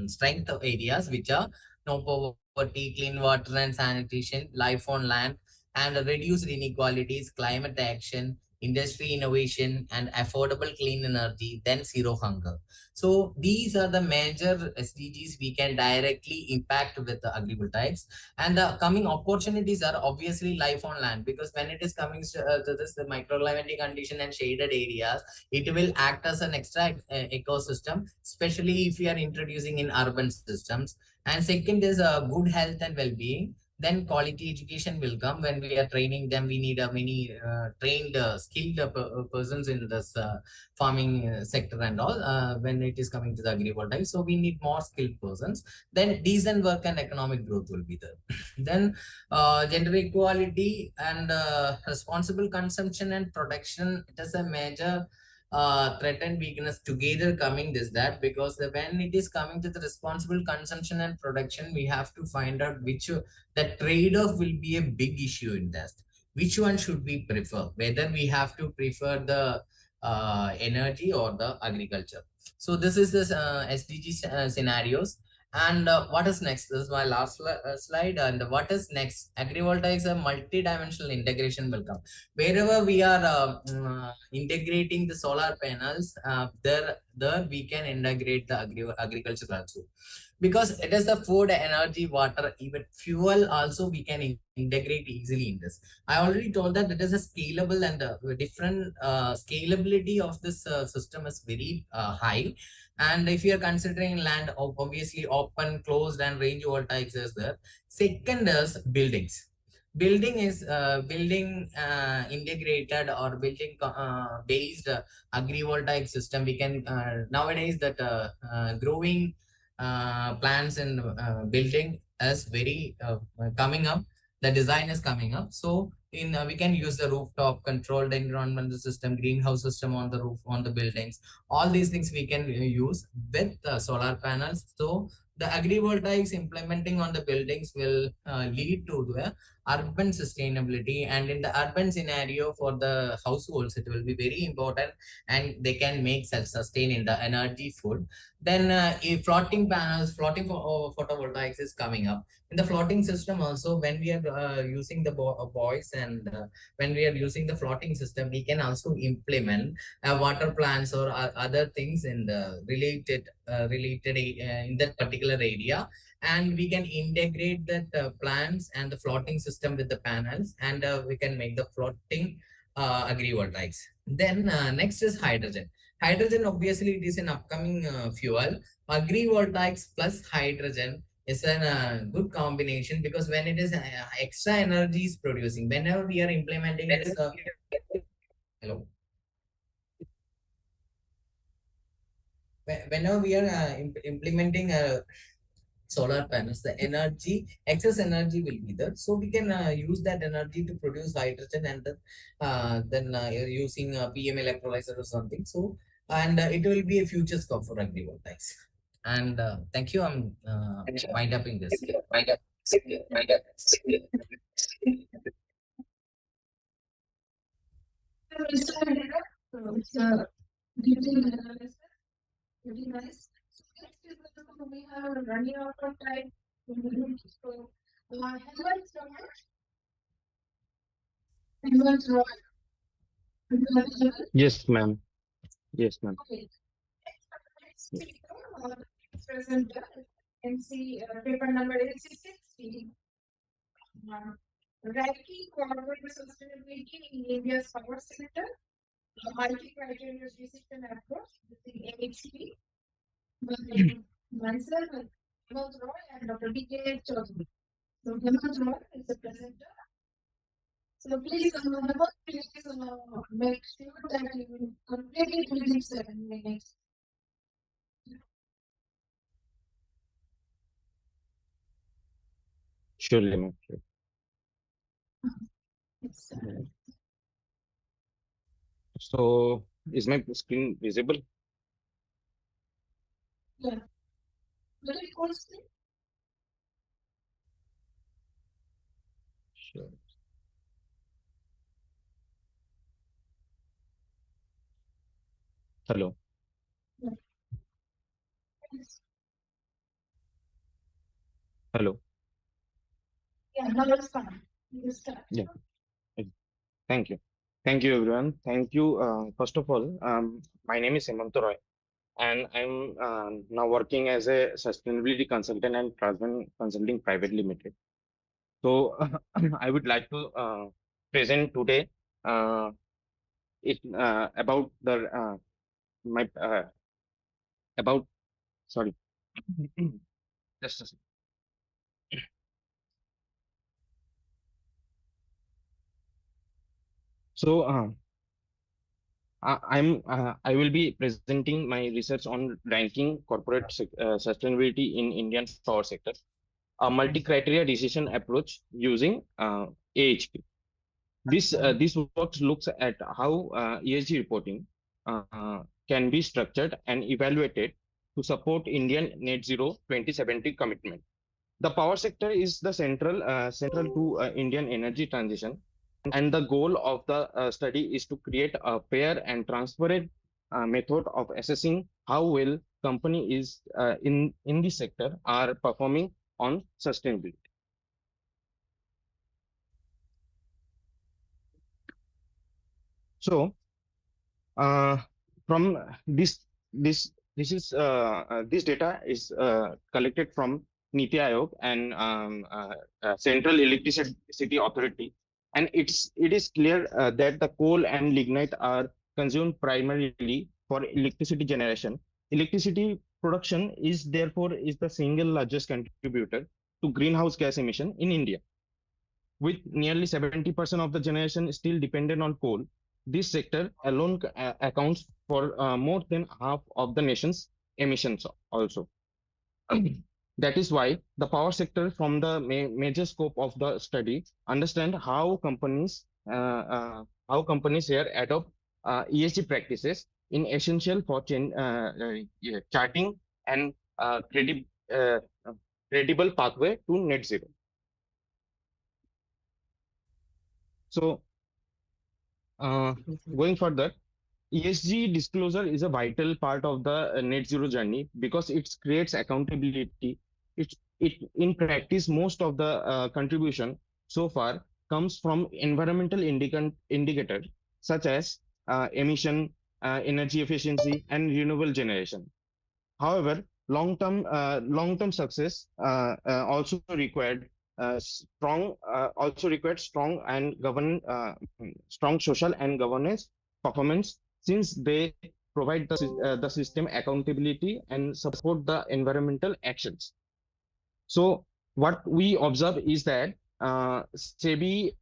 strength areas, which are no poverty, clean water and sanitation, life on land, and reduced inequalities, climate action, industry innovation, and affordable clean energy, then zero hunger. So these are the major SDGs we can directly impact with the agrivoltaics. And the coming opportunities are obviously life on land, because when it is coming to this the microclimatic condition and shaded areas, it will act as an extra ecosystem, especially if we are introducing in urban systems. And second is good health and well-being. Then quality education will come. When we are training them, we need a many trained skilled persons in this farming sector and all, when it is coming to the agrivoltaics. So we need more skilled persons. Then decent work and economic growth will be there. Then gender equality and responsible consumption and production, it is a major threat and weakness together coming this that, because when it is coming to the responsible consumption and production, we have to find out which the trade-off will be a big issue in that. Which one should we prefer, whether we have to prefer the energy or the agriculture. So this is this SDG scenarios. And what is next? This is my last slide. And what is next? Agrivoltaics, a multi-dimensional integration will come. Wherever we are integrating the solar panels, there we can integrate the agriculture also, because it is the food, energy, water, even fuel also we can integrate easily in this. I already told that it is a scalable, and different scalability of this system is very high. And if you are considering land, obviously open, closed, and range voltaics is there. Second is buildings. Building is building integrated or building based agrivoltaic system. We can nowadays that growing plants and building is very coming up. The design is coming up. So in we can use the rooftop controlled environmental system, greenhouse system on the roof, on the buildings. All these things we can use with solar panels. So the agrivoltaics implementing on the buildings will lead to the urban sustainability. And in the urban scenario for the households, it will be very important, and they can make self-sustain in the energy food. Then if floating panels, floating photovoltaics is coming up. In the floating system also, when we are using the boys, and when we are using the floating system, we can also implement water plants or other things in the related in that particular area. And we can integrate that plants and the floating system with the panels, and we can make the floating agrivoltaics. Then next is hydrogen. Hydrogen, obviously, it is an upcoming fuel. Agrivoltaics plus hydrogen is a good combination, because when it is extra energy is producing, whenever we are implementing this, hello, whenever we are implementing solar panels, the energy, excess energy will be there. So we can use that energy to produce hydrogen, and then using PM electrolyzer or something. So, and it will be a future scope for agrivoltaics. And thank you. I'm wind upping this. It's a detailed analysis, very nice. So next is we have running out of time. So Hemant Roy. Yes, ma'am. Yes, ma'am. Okay. Next speaker, presenter, MC paper number 860. Ranking corporate sustainability in India's power sector, multi-criteria research and approach using AHP. Myself, Hemant Roy, and Dr. B.K. Chaudhary. So Hemant Roy is the presenter. So please, Hemant, please make sure that you complete it within 7 minutes. Surely, ma'am. It's, So is my screen visible? Yeah. Very cool screen. Sure. Hello. Yes. Hello. Yeah, now it's fine. You start. Yeah. Thank you. Thank you, everyone. Thank you. First of all, my name is Hemant Roy, and I'm now working as a sustainability consultant and Trustman Consulting Private Limited. So I would like to present today uh, it about the my about sorry just a second. So I will be presenting my research on ranking corporate sustainability in Indian power sector, a multi-criteria decision approach using AHP. This work looks at how ESG reporting can be structured and evaluated to support Indian net zero 2070 commitment. The power sector is the central to Indian energy transition, and the goal of the study is to create a fair and transparent method of assessing how well company is in this sector are performing on sustainability. So uh, from this data is collected from Niti Aayog and Central Electricity Authority, and it is clear that the coal and lignite are consumed primarily for electricity generation. Electricity production is therefore is the single largest contributor to greenhouse gas emission in India. With nearly 70% of the generation still dependent on coal, this sector alone accounts for more than half of the nation's emissions also. That is why the power sector from the major scope of the study understand how companies here adopt ESG practices in essential for charting and uh, credible pathway to net zero. So Uh, going further, ESG disclosure is a vital part of the net zero journey because it creates accountability. It in practice, most of the contribution so far comes from environmental indicators such as emission, energy efficiency, and renewable generation. However, long-term success also required strong social and governance performance since they provide the system accountability and support the environmental actions. So what we observe is that SEBI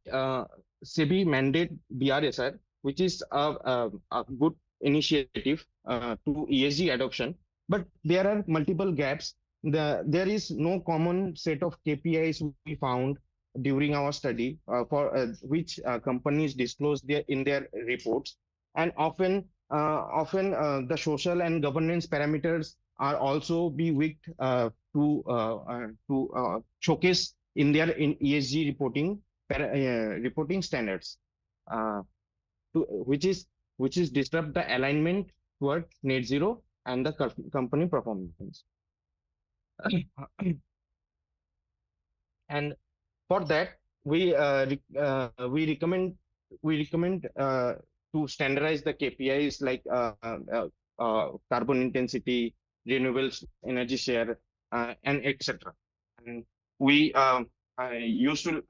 mandate BRSR, which is a good initiative to ESG adoption, but there are multiple gaps. There is no common set of KPIs we found during our study for which companies disclose in their reports, and often the social and governance parameters are also be weak to showcase in their ESG reporting standards, uh, which is disrupt the alignment toward net zero and the company performance. And for that, we recommend to standardize the KPIs like carbon intensity, renewables energy share, and etc. And we used to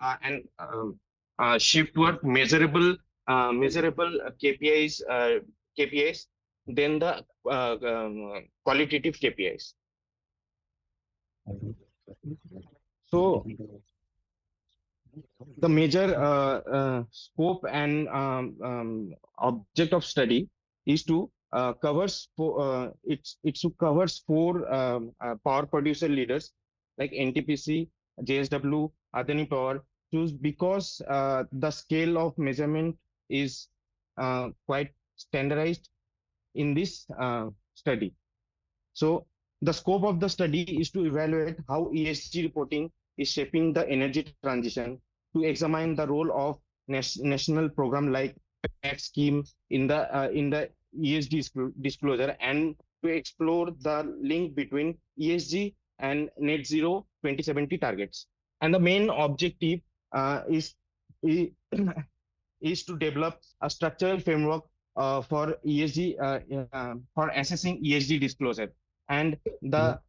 shift toward measurable KPIs than the qualitative KPIs. So the major scope and object of study is to it's to covers four power producer leaders like NTPC, JSW, Adani Power, choose because the scale of measurement is quite standardized in this study. So the scope of the study is to evaluate how ESG reporting is shaping the energy transition, to examine the role of national program like PAT scheme in the ESG disclosure, and to explore the link between ESG and net zero 2070 targets. And the main objective is is to develop a structural framework for ESG for assessing ESG disclosure. And the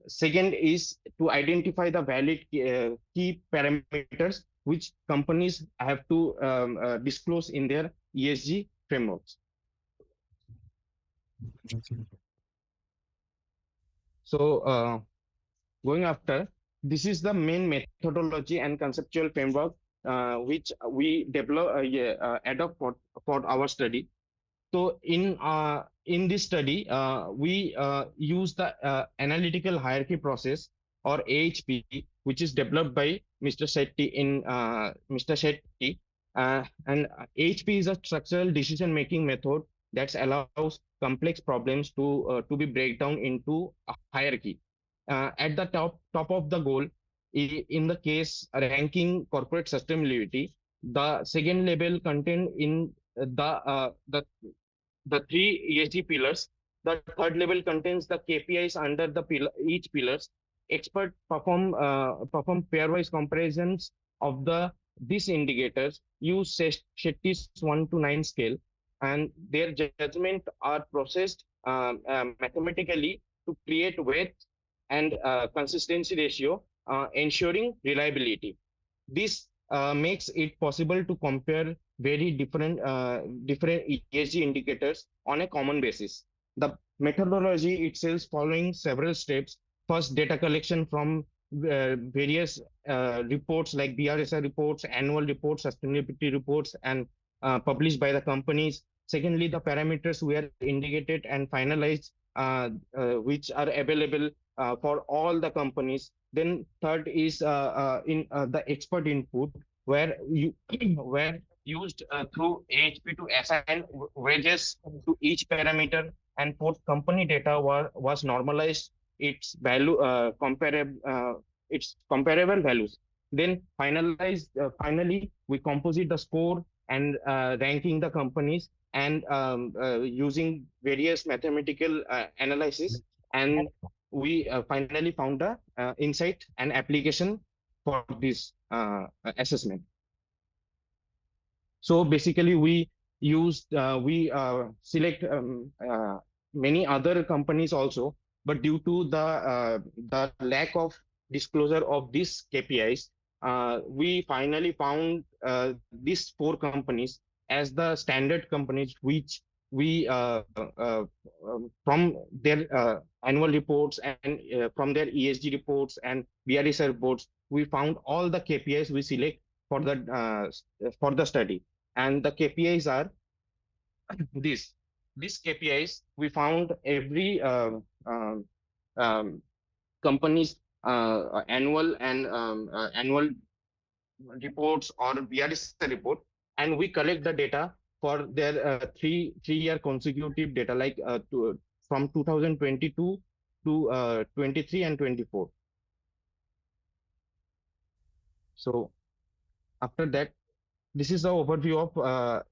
second is to identify the valid key parameters which companies have to disclose in their ESG frameworks. So going after, this is the main methodology and conceptual framework which we develop adopt for our study. So in this study, we use the analytical hierarchy process, or AHP, which is developed by Mr. Shetty. And AHP is a structural decision-making method that allows complex problems to be breakdown into a hierarchy. At the top of the goal, in the case ranking corporate sustainability, the second level contained in the three ESG pillars. The third level contains the KPIs under the each pillars. Expert perform pairwise comparisons of these indicators. Use Shetty's 1 to 9 scale, and their judgment are processed mathematically to create weight and consistency ratio, ensuring reliability. This makes it possible to compare very different ESG indicators on a common basis. The methodology itself following several steps. First, data collection from various reports like BRSR reports, annual reports, sustainability reports, and published by the companies. Secondly, the parameters were indicated and finalized, which are available for all the companies. Then third is in the expert input, where you were used through AHP to assign wages to each parameter, and fourth, company data was normalized its value its comparable values. Then finally we composite the score and ranking the companies, and using various mathematical analysis, and we finally found the insight and application for this assessment. So basically, we select many other companies also, but due to the lack of disclosure of these KPIs, we finally found these four companies as the standard companies, which we from their annual reports and from their ESG reports and BRSR reports, we found all the KPIs we select for the study. And the KPIs are these KPIs. We found every company's annual and annual reports or BRSR report, and we collect the data for their three-year consecutive data, like from 2022 to 23 and 24. So after that, this is the overview of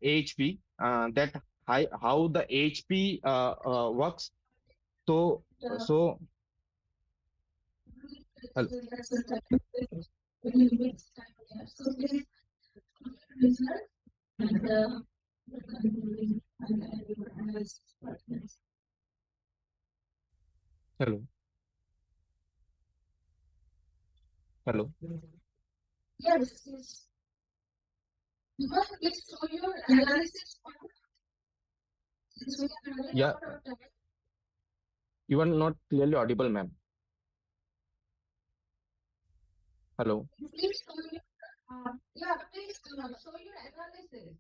AHP, that how the AHP works. So hello. Yes, yes. You want to please show your analysis part? Since we are running Yeah. out of time. You are not clearly audible, ma'am. Hello. Please show your, please show your analysis.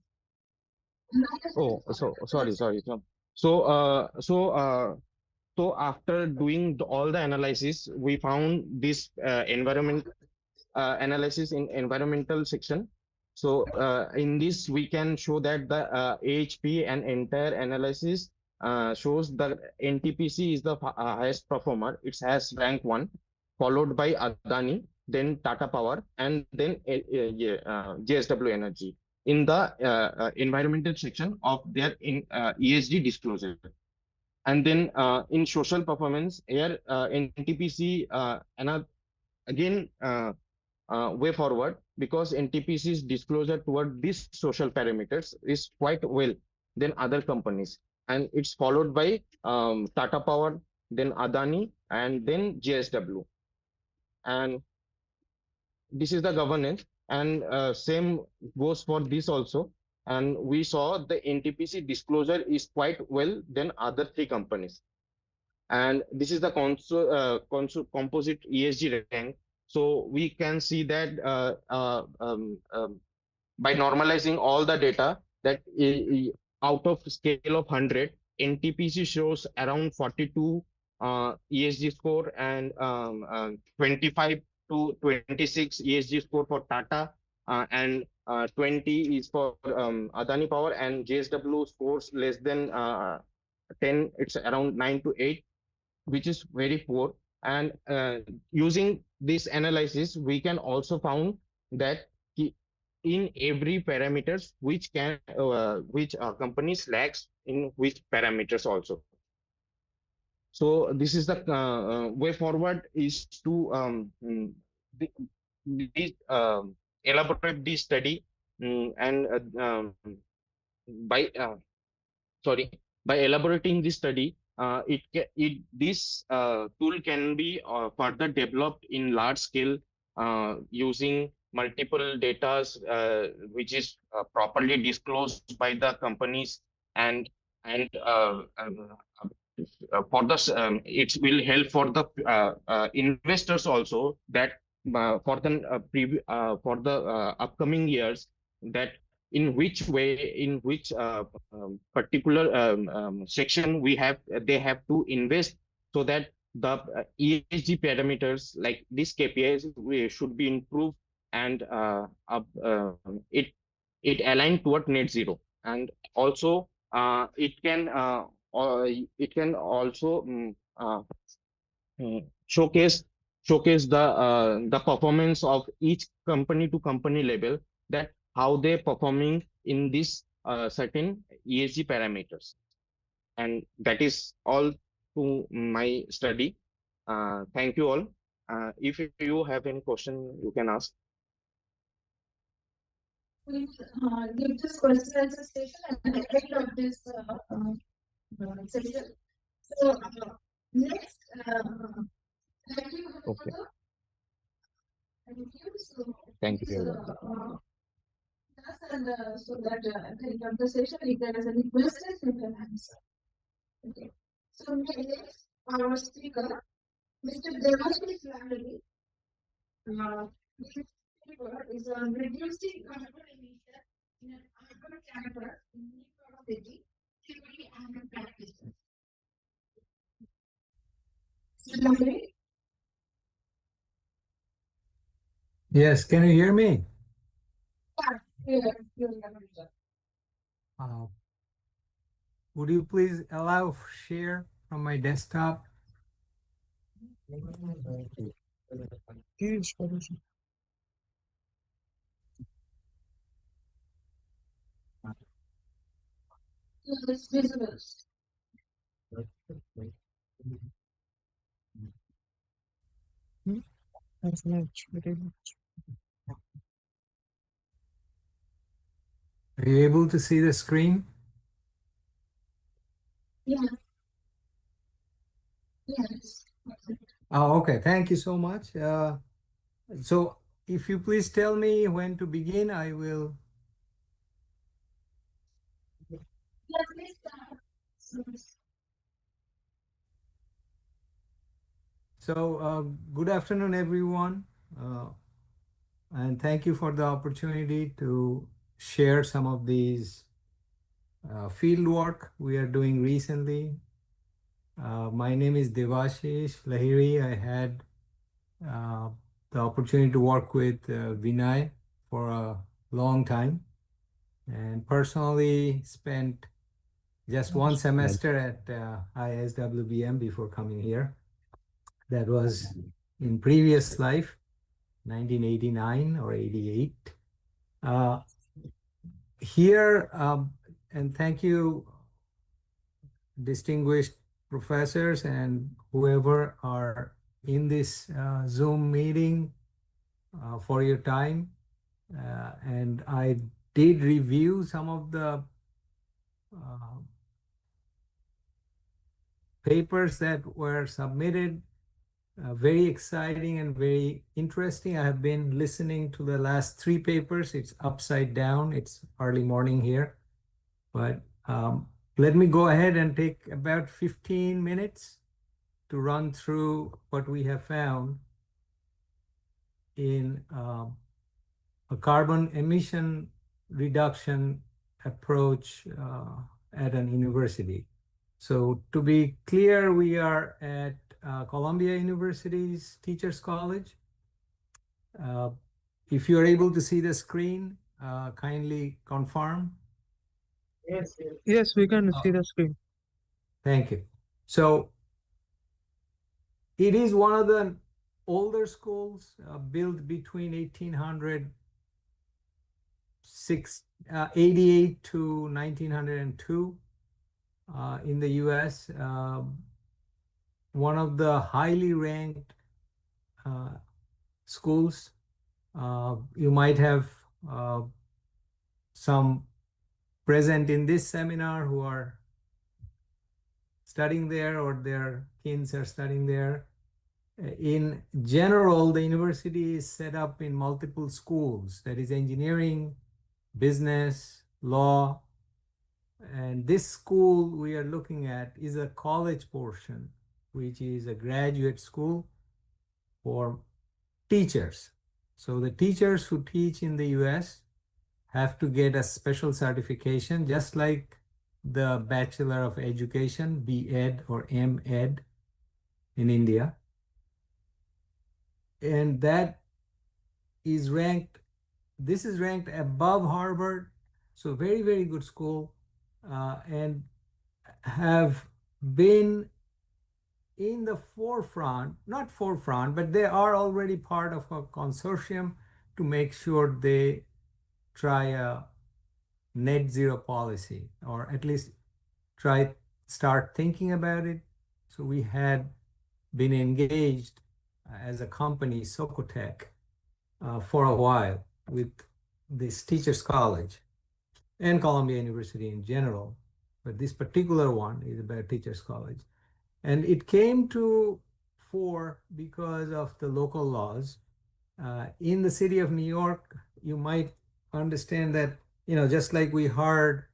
Oh, so sorry. So after doing all the analysis, we found this environment analysis in environmental section. So in this, we can show that the AHP and entire analysis shows the NTPC is the highest performer. It has rank 1, followed by Adani, then Tata Power, and then JSW Energy in the environmental section of their ESG disclosure. And then in social performance, here NTPC again way forward, because NTPC's disclosure toward these social parameters is quite well than other companies, and it's followed by Tata Power, then Adani, and then JSW. And this is the governance, and same goes for this also. And we saw the NTPC disclosure is quite well than other three companies. And this is the composite ESG rank. So we can see that by normalizing all the data, that out of scale of 100, NTPC shows around 42 ESG score, and 25 to 26 ESG score for Tata, and 20 is for Adani Power, and JSW scores less than 10, it's around 9 to 8, which is very poor. And using this analysis, we can also found that in every parameters which companies lacks in which parameters also. So this is the way forward is to elaborate this study, and by sorry, by elaborating this study, this tool can be further developed in large scale, using multiple data which is properly disclosed by the companies, and for this, it will help for the investors also, that for the upcoming years, that in which way, in which particular section they have to invest, so that the ESG parameters like these KPIs should be improved, and it aligned toward net zero. And also it can also showcase the performance of each company to company level, that how they performing in this certain ESG parameters. And that is all to my study. Thank you all. If you have any question, you can ask. We give this question answer session at the end of this session. So next, thank you. Okay. Thank you. So Thank you. and so that at the end of the session, if there is any questions, you can answer. Okay. So next, our speaker, Mr. Devashish Landry, his paper is on reducing carbon emission in an urban campus in New York City, theory and practices. Mr. Landry? Yes, can you hear me? Would you please allow share from my desktop? It's visible. Are you able to see the screen? Yeah. Yes. Oh, okay. Thank you so much. So if you please tell me when to begin, I will. Yes, please start. So good afternoon, everyone. And thank you for the opportunity to share some of these field work we are doing recently. My name is Devashish Lahiri. I had the opportunity to work with Vinay for long time, and personally spent just one semester at IISWBM before coming here. That was in previous life, 1989 or 88. Here, and thank you, distinguished professors and whoever are in this Zoom meeting for your time. And I did review some of the papers that were submitted. Very exciting and very interesting. I have been listening to the last 3 papers. It's upside down. It's early morning here. But let me go ahead and take about 15 minutes to run through what we have found in a carbon emission reduction approach at an university. So to be clear, we are at Columbia University's Teachers College. If you are able to see the screen, kindly confirm. Yes, we can see the screen. Thank you. So it is one of the older schools built between 1888 to 1902 in the US. One of the highly ranked schools. You might have some present in this seminar who are studying there or their kids are studying there. In general, the university is set up in multiple schools, that is engineering, business, law. And this school we are looking at is a college portion, which is a graduate school for teachers. So the teachers who teach in the US have to get a special certification, just like the Bachelor of Education, B.Ed or M.Ed in India. And that is ranked, this is ranked above Harvard. So very, very good school, and have been in the forefront, not forefront, but they are already part of a consortium to make sure they try a net zero policy, or at least start thinking about it. So we had been engaged as a company, Socotec, for a while with this Teachers College and Columbia University in general. But this particular one is about Teachers College. And it came to fore because of the local laws. In the city of New York, you might understand that, just like we heard,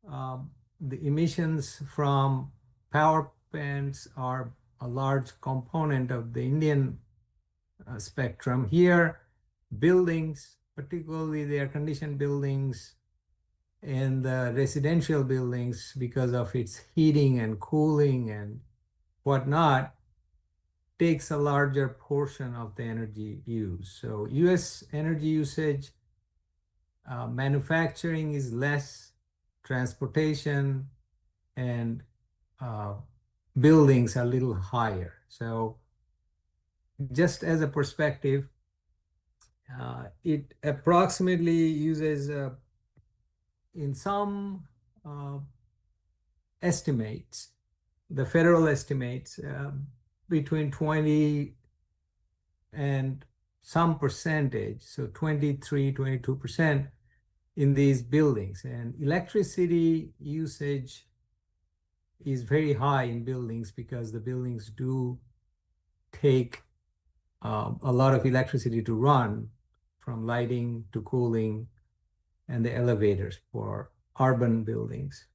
the emissions from power plants are a large component of the Indian spectrum. Here, buildings, particularly the air-conditioned buildings and the residential buildings, because of its heating and cooling and whatnot, takes a larger portion of the energy use. So US energy usage, manufacturing is less, transportation and buildings are a little higher. So just as a perspective, it approximately uses, in some estimates, the federal estimates, between 20 and some percentage, so 23, 22% in these buildings. And electricity usage is very high in buildings because the buildings do take a lot of electricity to run, from lighting to cooling and the elevators for urban buildings.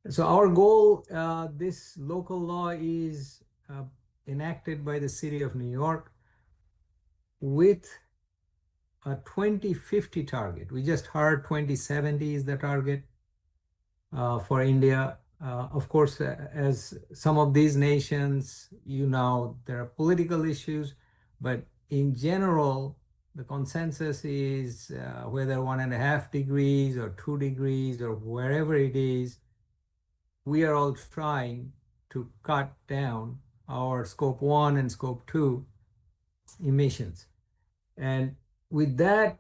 So our goal, this local law is enacted by the city of New York with a 2050 target. We just heard 2070 is the target for India. Of course, as some of these nations, there are political issues, but in general, the consensus is whether 1.5 degrees or 2 degrees or wherever it is, we are all trying to cut down our scope 1 and scope 2 emissions. And with that,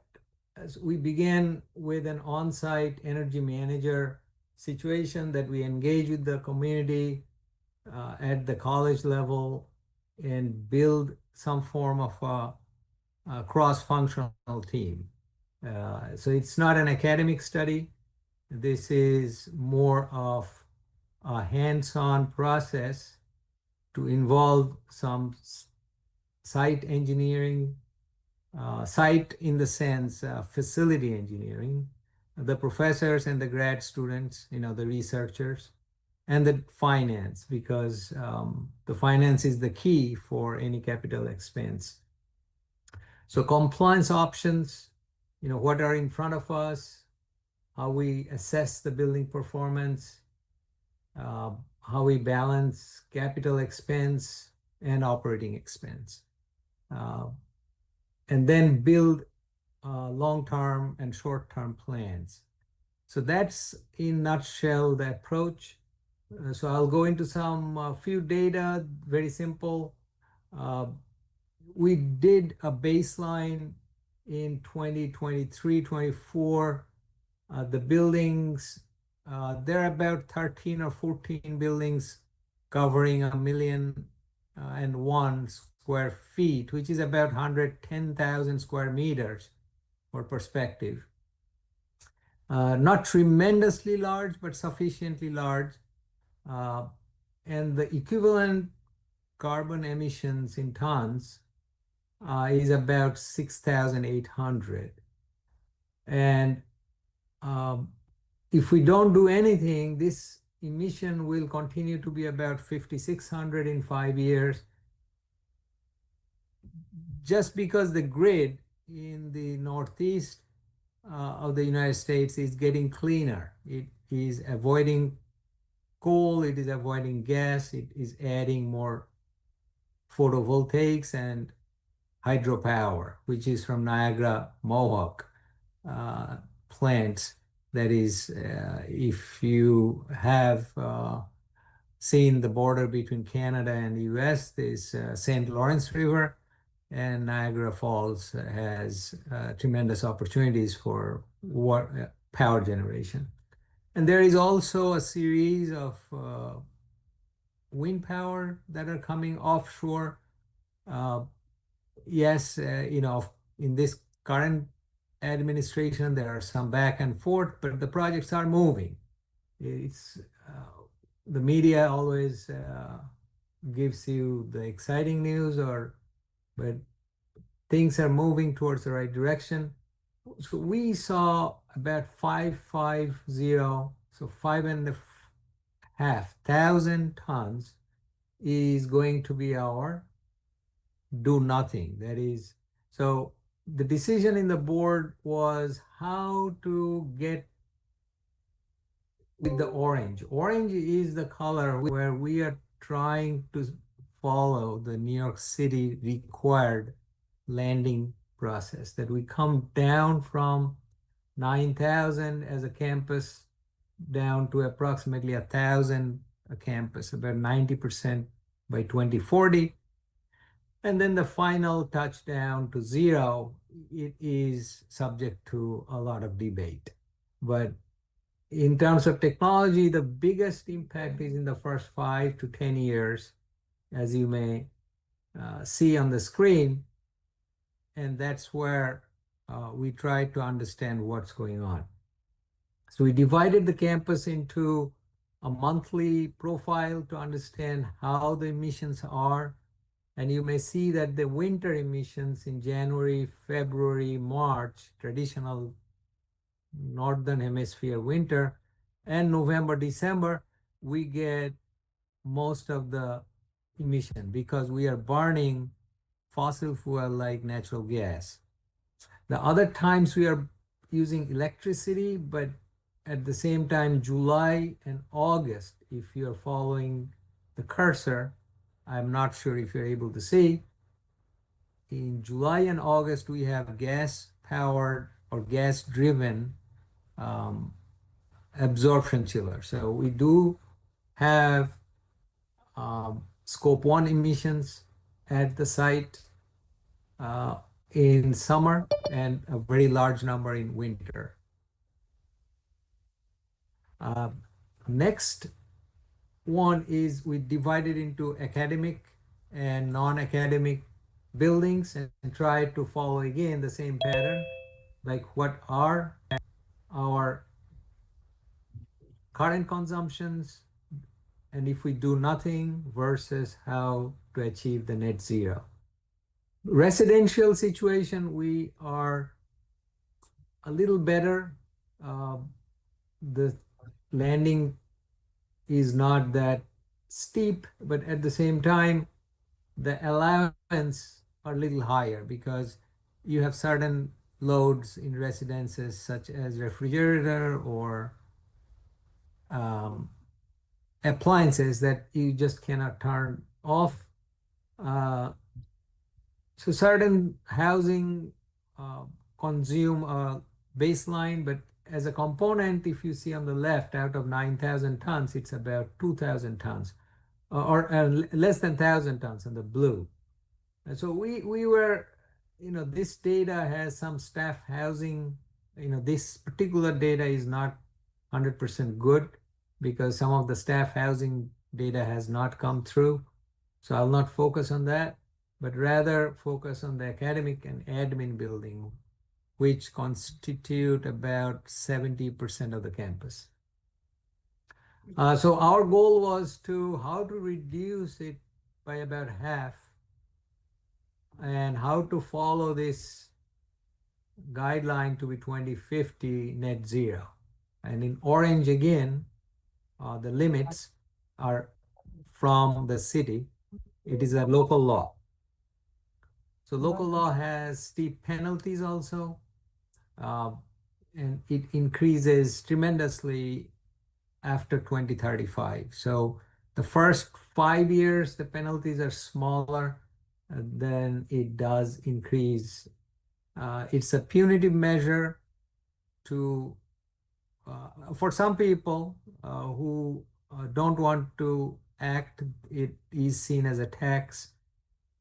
as we began with an on-site energy manager situation that we engage with the community at the college level and build some form of a cross-functional team. So it's not an academic study. This is more of a hands-on process to involve some site engineering, site in the sense facility engineering, the professors and the grad students, the researchers, and the finance, because the finance is the key for any capital expense. So compliance options, what are in front of us, how we assess the building performance, how we balance capital expense and operating expense, and then build long-term and short-term plans. So that's in nutshell the approach. So I'll go into some few data, very simple. We did a baseline in 2023, 24. The buildings, there are about 13 or 14 buildings covering 1,000,001 square feet, which is about 110,000 square meters for perspective. Not tremendously large, but sufficiently large. And the equivalent carbon emissions in tons is about 6,800. And if we don't do anything, this emission will continue to be about 5,600 in 5 years, just because the grid in the Northeast of the United States is getting cleaner. It is avoiding coal, it is avoiding gas, it is adding more photovoltaics and hydropower, which is from Niagara Mohawk plants. That is, if you have seen the border between Canada and the US, there's St. Lawrence River, and Niagara Falls has tremendous opportunities for power generation. And there is also a series of wind power that are coming offshore. Yes, in this current administration, there are some back and forth, but the projects are moving. It's the media always gives you the exciting news, but things are moving towards the right direction. So we saw about 550, so 5,500 tons is going to be our do nothing. That is, so the decision in the board was how to get with the orange. Orange is the color where we are trying to follow the New York City required landing process, that we come down from 9,000 as a campus down to approximately 1,000 a campus, about 90% by 2040. And then the final touchdown to zero, it is subject to a lot of debate. But in terms of technology, the biggest impact is in the first 5 to 10 years, as you may see on the screen. And that's where we try to understand what's going on. So we divided the campus into a monthly profile to understand how the emissions are. And you may see that the winter emissions in January, February, March, traditional Northern Hemisphere winter, and November, December, we get most of the emission because we are burning fossil fuel like natural gas. The other times we are using electricity, but at the same time, July and August, if you're following the cursor, I'm not sure if you're able to see, in July and August, we have gas powered or gas driven absorption chiller. So we do have scope 1 emissions at the site in summer and a very large number in winter. Next one is we divided into academic and non-academic buildings and try to follow again the same pattern, like what are our current consumptions and if we do nothing versus how to achieve the net zero. Residential situation, we are a little better. The landing is not that steep, but at the same time, the allowance are a little higher because you have certain loads in residences such as refrigerator or appliances that you just cannot turn off. So certain housing consume a baseline, but as a component, if you see on the left, out of 9,000 tons, it's about 2,000 tons, or less than 1,000 tons in the blue. And so we were, this data has some staff housing. This particular data is not 100% good because some of the staff housing data has not come through. So I'll not focus on that, but rather focus on the academic and admin building, which constitute about 70% of the campus. So our goal was how to reduce it by about half and how to follow this guideline to be 2050 net zero. And in orange again, the limits are from the city. It is a local law. So local law has steep penalties also, and it increases tremendously after 2035. So the first 5 years, the penalties are smaller, then it does increase. It's a punitive measure to for some people who don't want to act. It is seen as a tax,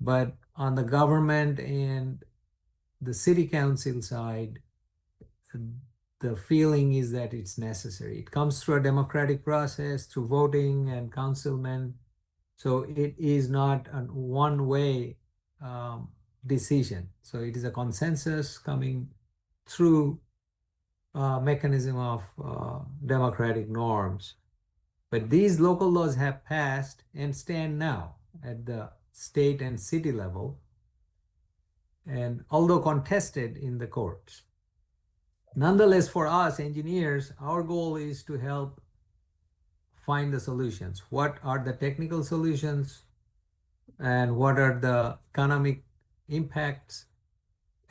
but on the government and the city council side, the feeling is that it's necessary. It comes through a democratic process, through voting and councilmen. So it is not a one-way decision. So it is a consensus coming through a mechanism of democratic norms. But these local laws have passed and stand now at the state and city level, and although contested in the courts. Nonetheless, for us engineers, our goal is to help find the solutions. What are the technical solutions and what are the economic impacts?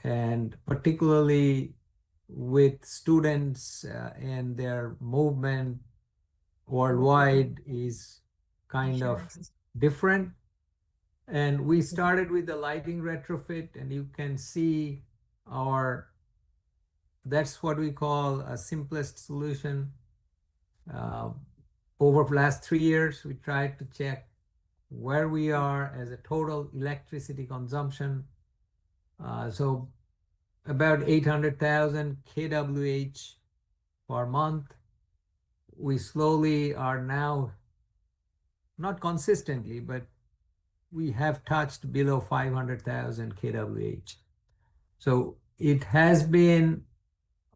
And particularly with students and their movement worldwide is kind of different. And we started with the lighting retrofit, and you can see that's what we call a simplest solution. Over the last 3 years, we tried to check where we are as a total electricity consumption. So about 800,000 kWh per month. We slowly are now, not consistently, but we have touched below 500,000 kWh. So it has been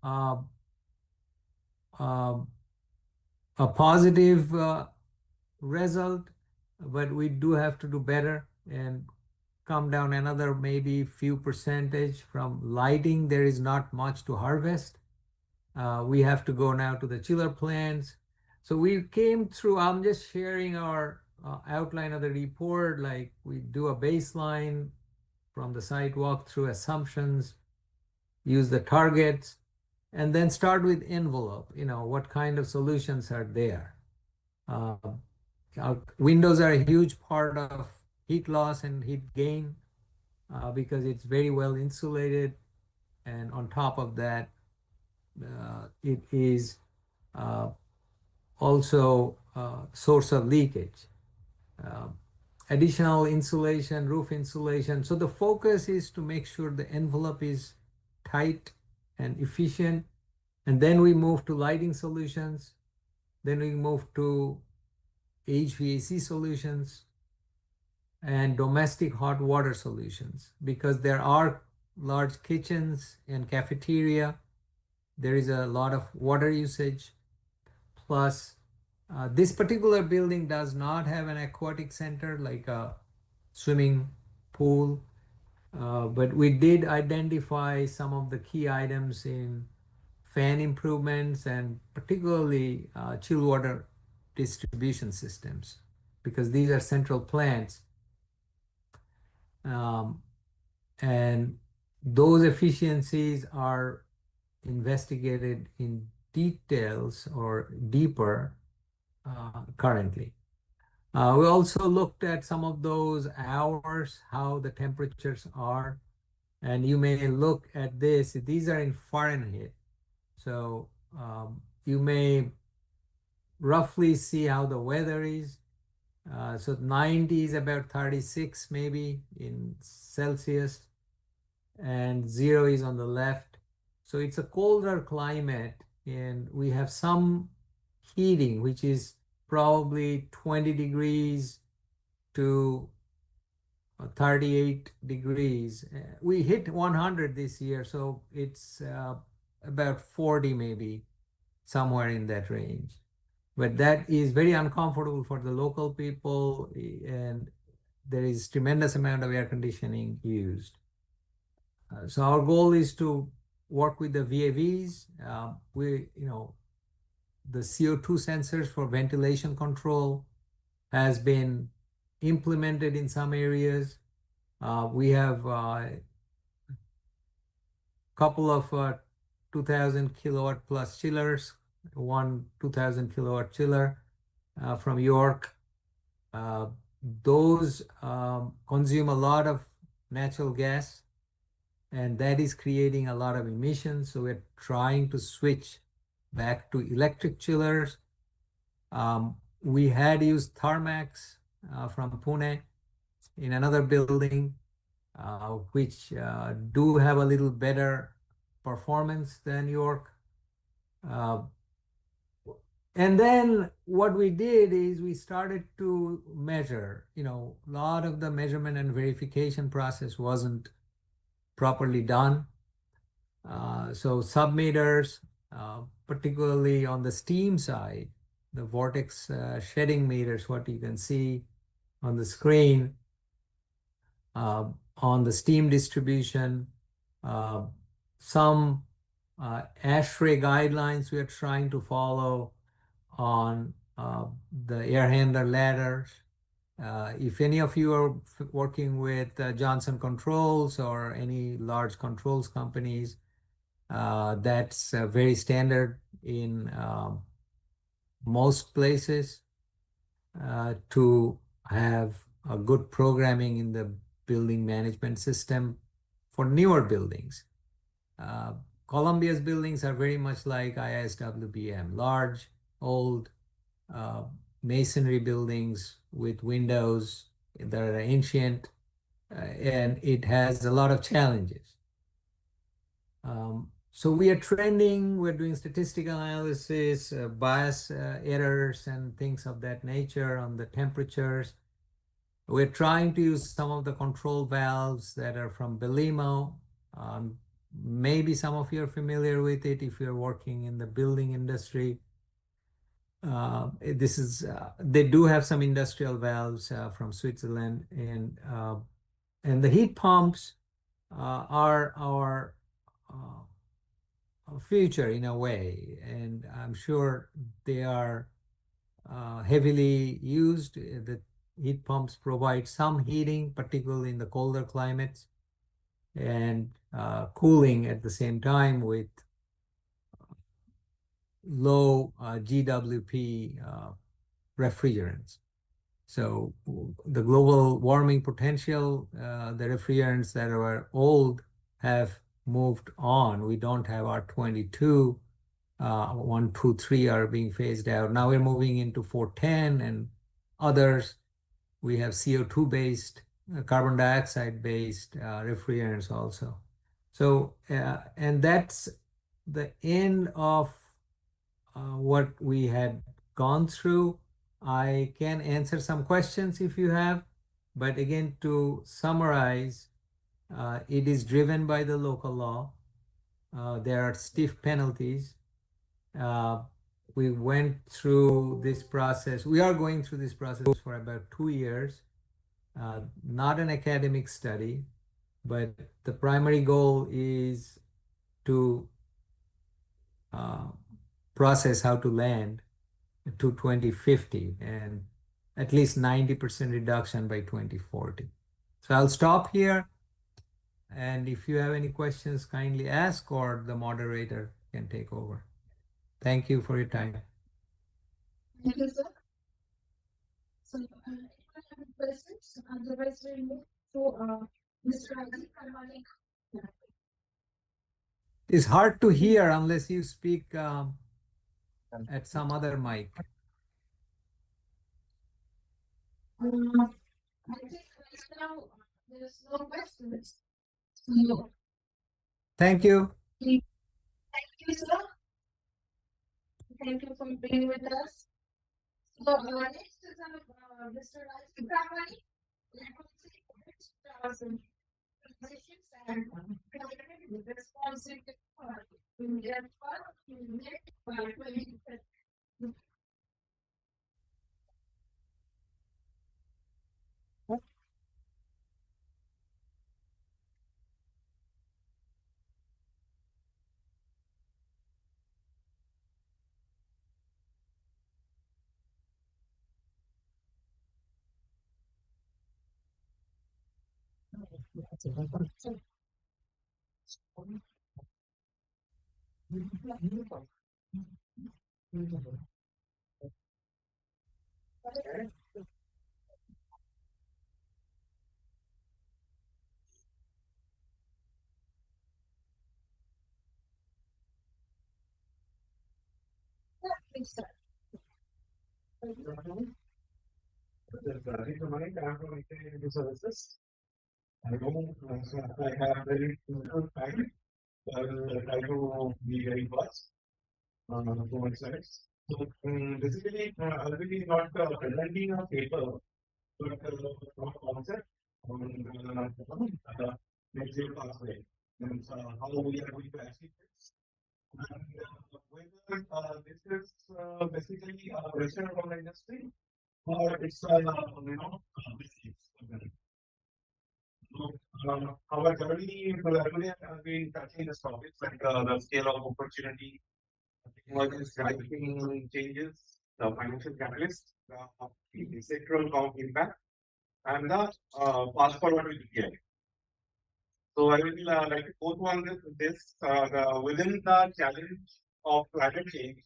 a positive result, but we do have to do better and come down another maybe few percentage. From lighting, there is not much to harvest. We have to go now to the chiller plants. So we came through, I'm just sharing our outline of the report, like we do a baseline from the site walkthrough assumptions, use the targets, and then start with envelope, what kind of solutions are there. Windows are a huge part of heat loss and heat gain. because it's very well insulated, and on top of that, it is also a source of leakage. Additional insulation, roof insulation. So the focus is to make sure the envelope is tight and efficient. And then we move to lighting solutions. Then we move to HVAC solutions and domestic hot water solutions, because there are large kitchens and cafeteria. There is a lot of water usage. Plus, this particular building does not have an aquatic center like a swimming pool, but we did identify some of the key items in fan improvements and particularly chill water distribution systems, because these are central plants. And those efficiencies are investigated in details or deeper currently. We also looked at some of those hours, how the temperatures are, and you may look at this. These are in Fahrenheit, so you may roughly see how the weather is. So 90 is about 36 maybe in Celsius, and 0 is on the left. So it's a colder climate, and we have some heating, which is probably 20 degrees to 38 degrees. We hit 100 this year, so it's about 40 maybe, somewhere in that range. But that is very uncomfortable for the local people, and there is tremendous amount of air conditioning used. So our goal is to work with the VAVs. The CO2 sensors for ventilation control has been implemented in some areas. We have a couple of 2000 kilowatt plus chillers, one 2000 kilowatt chiller from York. Those consume a lot of natural gas, and that is creating a lot of emissions. So we're trying to switch back to electric chillers. We had used Thermax from Pune in another building, which do have a little better performance than York. And then what we did is we started to measure. A lot of the measurement and verification process wasn't properly done. So submeters, particularly on the steam side, the vortex shedding meters, what you can see on the screen, on the steam distribution, some ASHRAE guidelines we are trying to follow on the air handler ladders. If any of you are working with Johnson Controls or any large controls companies, that's very standard in most places to have a good programming in the building management system for newer buildings. Columbia's buildings are very much like IISWBM, large, old masonry buildings with windows that are ancient, and it has a lot of challenges. So we are trending, we're doing statistical analysis, bias errors and things of that nature on the temperatures. We're trying to use some of the control valves that are from Belimo. Maybe some of you are familiar with it if you're working in the building industry. They do have some industrial valves from Switzerland, and the heat pumps are our future in a way, and I'm sure they are heavily used. The heat pumps provide some heating, particularly in the colder climates, and cooling at the same time with low GWP refrigerants. So the global warming potential, the refrigerants that are old have moved on. We don't have R22. 1, 2, 3 are being phased out. Now we're moving into 410 and others. We have CO2 based, carbon dioxide based refrigerants also. So, and that's the end of what we had gone through. I can answer some questions if you have, but again, to summarize, it is driven by the local law. There are stiff penalties. We went through this process. We are going through this process for about 2 years. Not an academic study, but the primary goal is to process how to land to 2050 and at least 90% reduction by 2040. So I'll stop here. And if you have any questions, kindly ask or the moderator can take over. Thank you for your time. Thank you, sir. So, anyone have questions? Otherwise, we'll move to Mr. Rajiv Karmalik. It's hard to hear unless you speak at some other mic. I think right now there's no questions. So, Thank you. thank you, sir. Thank you for being with us. So, next is Mr. Rajiv Karmalik. Transitions and climate responsive India for net by 2030. Please, sir. Services. I know I have very little time. I will try to be very fast to my slides. So basically, I'll be not presenting a paper, but a concept on net zero pathway and how we are going to achieve this. And whether this is basically a pressure from the industry or it's business. So, our journey today has been touching the topics like the scale of opportunity, technologies driving changes, the financial catalyst, the sectoral impact, and the fast forward with AI. So I will like to go on within the challenge of climate change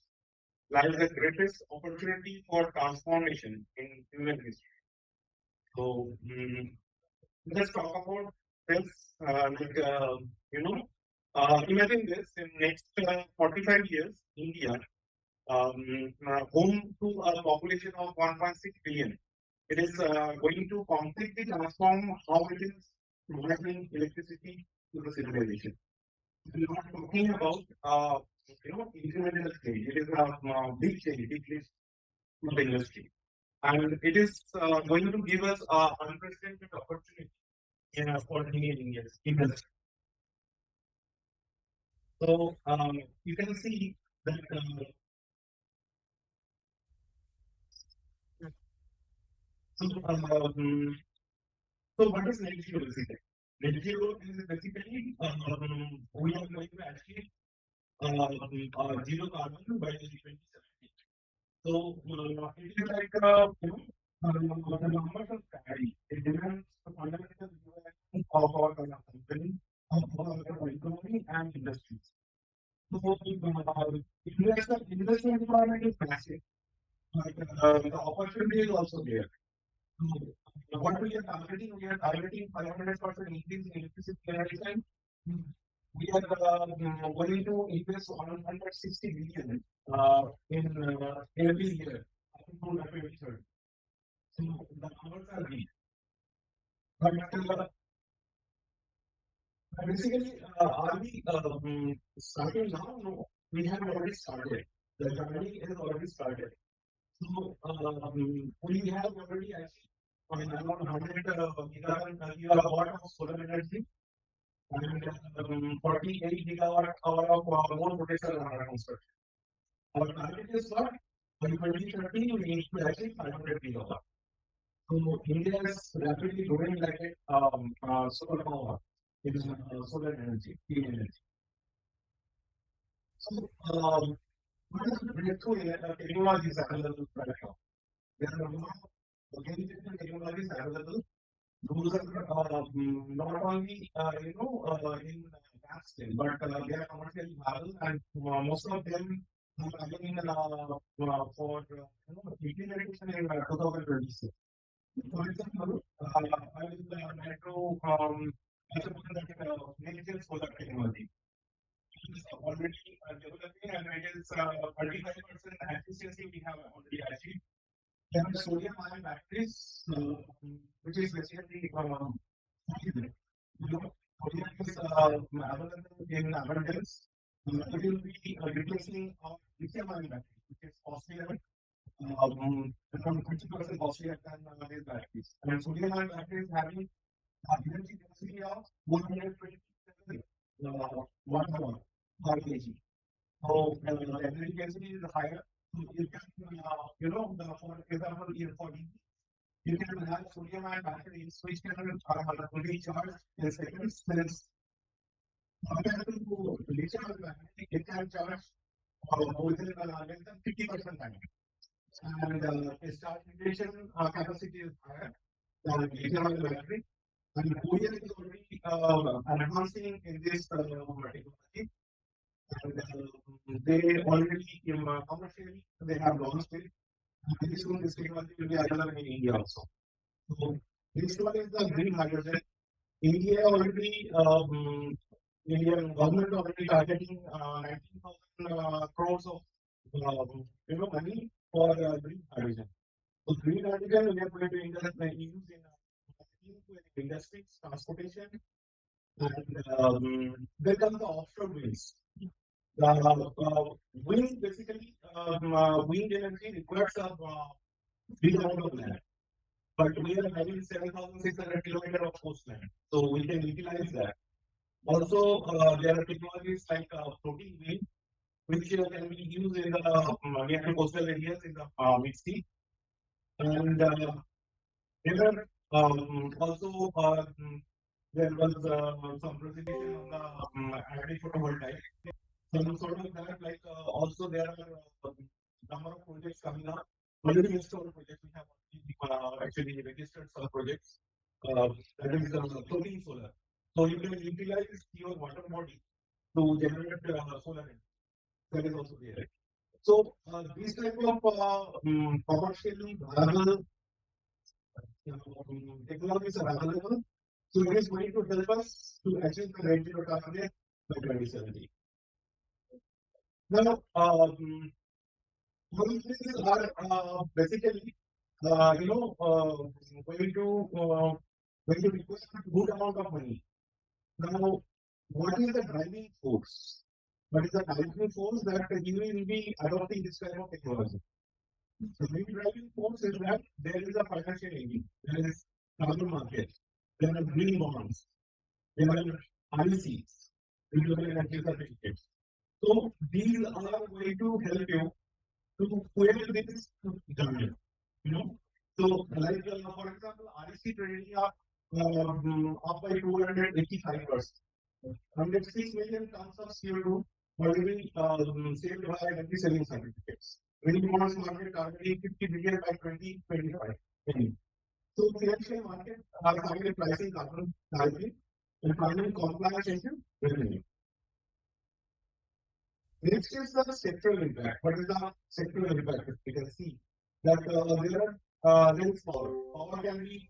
lies the greatest opportunity for transformation in human history. So let's talk about this. Imagine this in next 45 years, India, home to a population of 1.6 billion. It is going to completely transform how it is providing electricity to the civilization. We are not talking about incremental change. It is a big change, big change to the industry, and it is going to give us a unprecedented opportunity for Indian industry. So you can see that. So what is net zero basically? Net zero is basically we are going to achieve zero carbon by 2070. So it is like the numbers are scary. It depends on the fundamental of our company, of our economy and industries. So investment environment is massive, but the opportunity is also there. What we are targeting? We are targeting 500% increase in electricity generation. We are going to invest 160 billion in every year up to 2030. So the numbers are big. But basically, are we starting now? No, we have already started. The journey is already started. So we have already actually around 100 gigawatt of solar energy and 48 gigawatt hour of more potential under construction. Our target is what? By 2030, we need to achieve 500 gigawatt. So India is rapidly growing like a solar power, it is solar energy, clean energy. So what is the breakthrough technologies available right now? There are a lot of very different technologies available. Those are not only in lab scale, but they are commercially viable, and most of them are coming in for implementation in 2026. For example, I will metro as a major solar technology. It is already developing, and it is 35% efficiency we have already achieved. There are sodium ion batteries, which is basically sodium is available in abundance. It will be replacing our lithium ion battery, which is costlier, around 50% costlier than these batteries. And sodium ion batteries having energy density of 127 watt hour per kg. So the energy density is higher. So you can, for example, for DC, you can have sodium ion batteries which can be charged in seconds. Since compared to lithium ion battery, it can charge within less than 50% time. And its charge duration capacity is higher than lithium ion battery. And Korea is already advancing in this technology. And they already commercially they have launched it. Very soon this technology will be available in India also. So this one is the green hydrogen. India already Indian government already targeting 19,000 crores of money for green hydrogen. So green hydrogen we are going to use in industries, transportation, and then comes the offshore winds. Wind basically wind energy requires a big amount of land, but we are having 7,600 kilometers of coastline, so we can utilize that. Also, there are technologies like floating wind, which can be used in the near coastal areas in the mid sea, and there are also there was some presentation on the agri-photovoltaic. Some sort of that, like also there are number of projects coming up. Already installed projects we have actually registered some projects. That is floating solar. So you can utilize your water body to generate solar energy. That is also there. So these type of commercially viable technologies are available. So it is going to help us to achieve the net zero target by 2070. Now, all these are basically, going to require a good amount of money. Now, what is the driving force? What is the driving force that you will be adopting this kind of technology? The main driving force is that there is a financial engine, there is carbon market, there are green bonds, there are ICs, renewable energy certificates. So these are going to help you to fuel this journey. So like for example, REC trading up by 285%. 106 million tons of CO2 already saved by energy saving certificates. Wind bonds market targeting 50 billion by 2025. So financial market are targeting pricing carbon targeting and finding compliance into revenue. Next is the sectoral impact. What is the sectoral impact? You can see that there are then it's power. Power can be,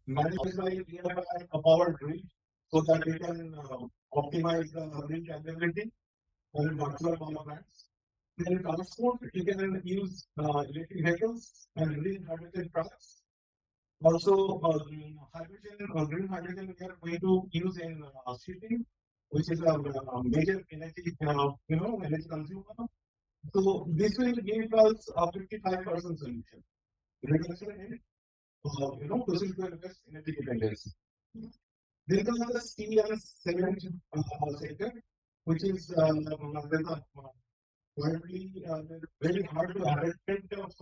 managed by nearby a power grid so that we can optimize the grid capability and virtual power plants. Then transport, you can use electric vehicles and green hydrogen trucks. Also, hydrogen, green hydrogen, we are going to use in shipping, which is a major energy, energy consumer. So this will give us a 55% solution. Reduction in, fossil fuel-based energy dependency. Then comes the steel and cement sector, which is widely very hard to advocate of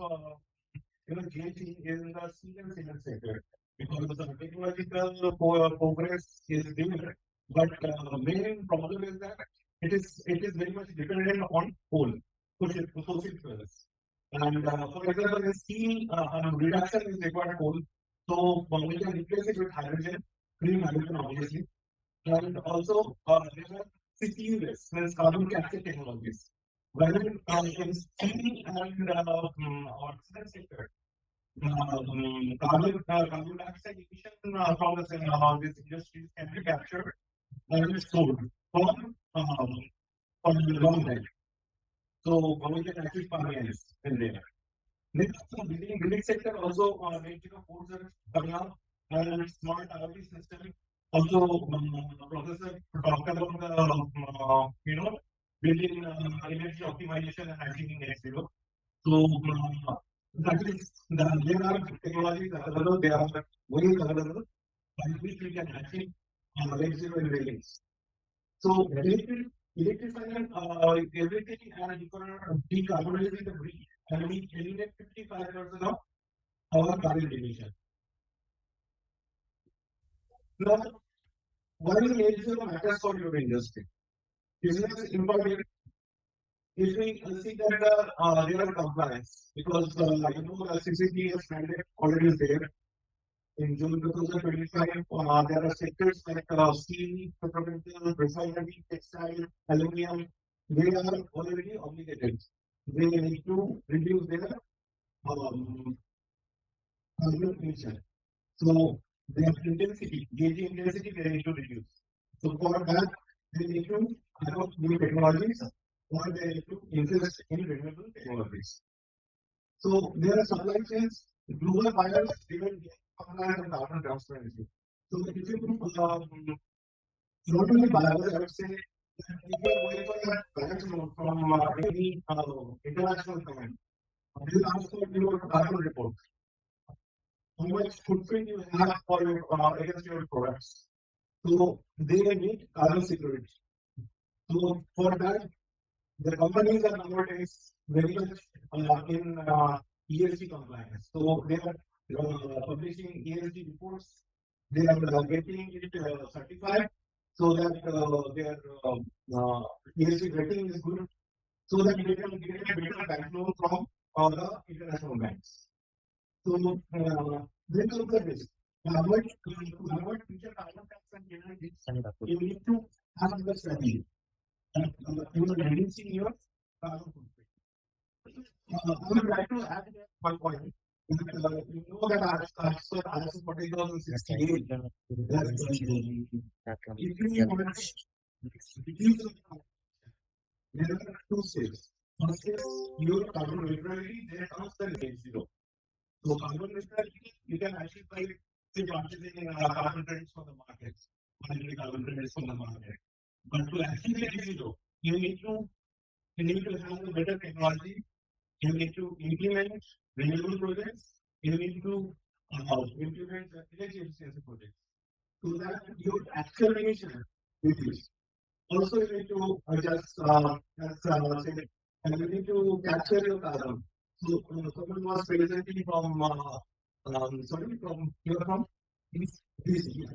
GHG in the steel and cement sector because the technological progress is there, but main problem is that it is very much dependent on coal, fossil fuels. And for example, in steel, reduction is required coal, so we can replace it with hydrogen, green hydrogen, obviously, and also there are CCUS, means carbon capture technologies. Whether in steel and oxygen sector, carbon dioxide emission from this industry can be captured and stored from the long time. So we can achieve finance in there. Next, building sector also net zero codes are coming up and smart IoT system. Also, Professor talked about the building energy optimization and achieving net zero. So that is there are technologies available, there are ways available by which we can achieve net zero in buildings. So electrifying everything and decarbonizing the grid and we eliminate 55% of our current emission. Now, why is net zero matters for your industry? Business important. If we see that there are compliance because the CCTS mandate already is there. In June 2025, there are sectors like steel, petrochemical, refinery, textile, aluminum. They are already obligated. They need to reduce their carbon emission. So their intensity, gauge intensity, they need to reduce. So for that, they need to adopt new technologies or they need to invest in renewable technologies. So there are supply chains, global buyers, even compliance and carbon transparency. So if you not only buyers, I would say that if you are going for a balance note from any international client, they will ask for your carbon report. How much footprint you have for your against your products. So they need carbon security. So for that, the companies are nowadays very much in ESG compliance. So they are publishing ESG reports. They are getting it certified so that their ESG rating is good, so that they can get a better bank loan from the international banks. So then comes the risk. To avoid future carbon tax and penalties, you need to have the strategy. And you are reducing your carbon footprint. I would like to add one point. You know that ISO 40068 that if you want to reduce the carbon, there are two stages. First is your carbon neutrality, then comes the net zero. So carbon neutrality, you can achieve by say purchasing carbon credits from the market, monetary carbon credits from the market. But to achieve net zero, you need to have a better technology. You need to implement renewable projects. You need to implement energy efficiency projects so that your actual emission reduce. Also, you need to adjust, and you need to capture your carbon. So, someone was presenting from, from here from this year.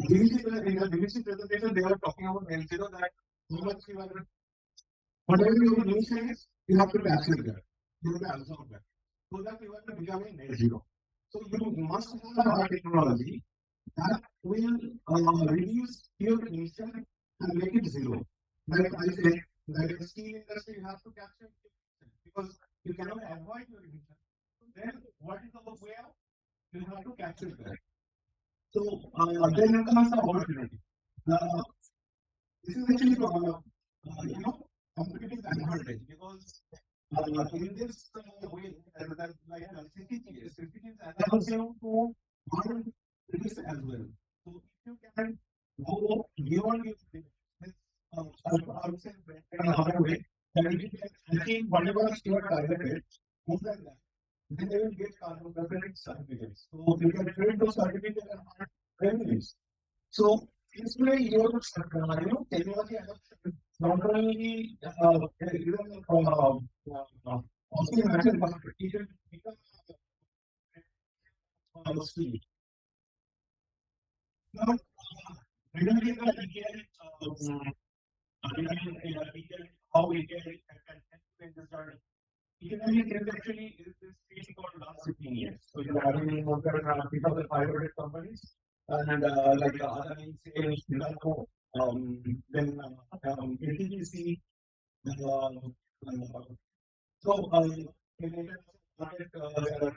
In the BBC presentation, they were talking about net zero that how much you are, whatever your emission is, you have to capture that. You have to absorb that. So that you are becoming net zero. So you must have a technology that will reduce your emission and make it zero. Like I said, that in steel industry you have to capture 50% because you cannot avoid your emission. So then what is our way out? You have to capture that. So then comes the opportunity. This is actually competitive advantage because in this way, like CTTs allows you to earn this as well. So if you can go beyond this, I would say in another way, that if you can achieve whatever you are targeted, more than that, then they will get carbon credit certificates. So you can trade those certificates and earn revenues. So this way, your technology adoption not only even also imagine but it will become speed. Now, regarding the how we can help this journey. ETL is actually this field for last 15 years. So you are having more than 3,500 companies and like other sales, Hindalco, then ATGC. So in the market,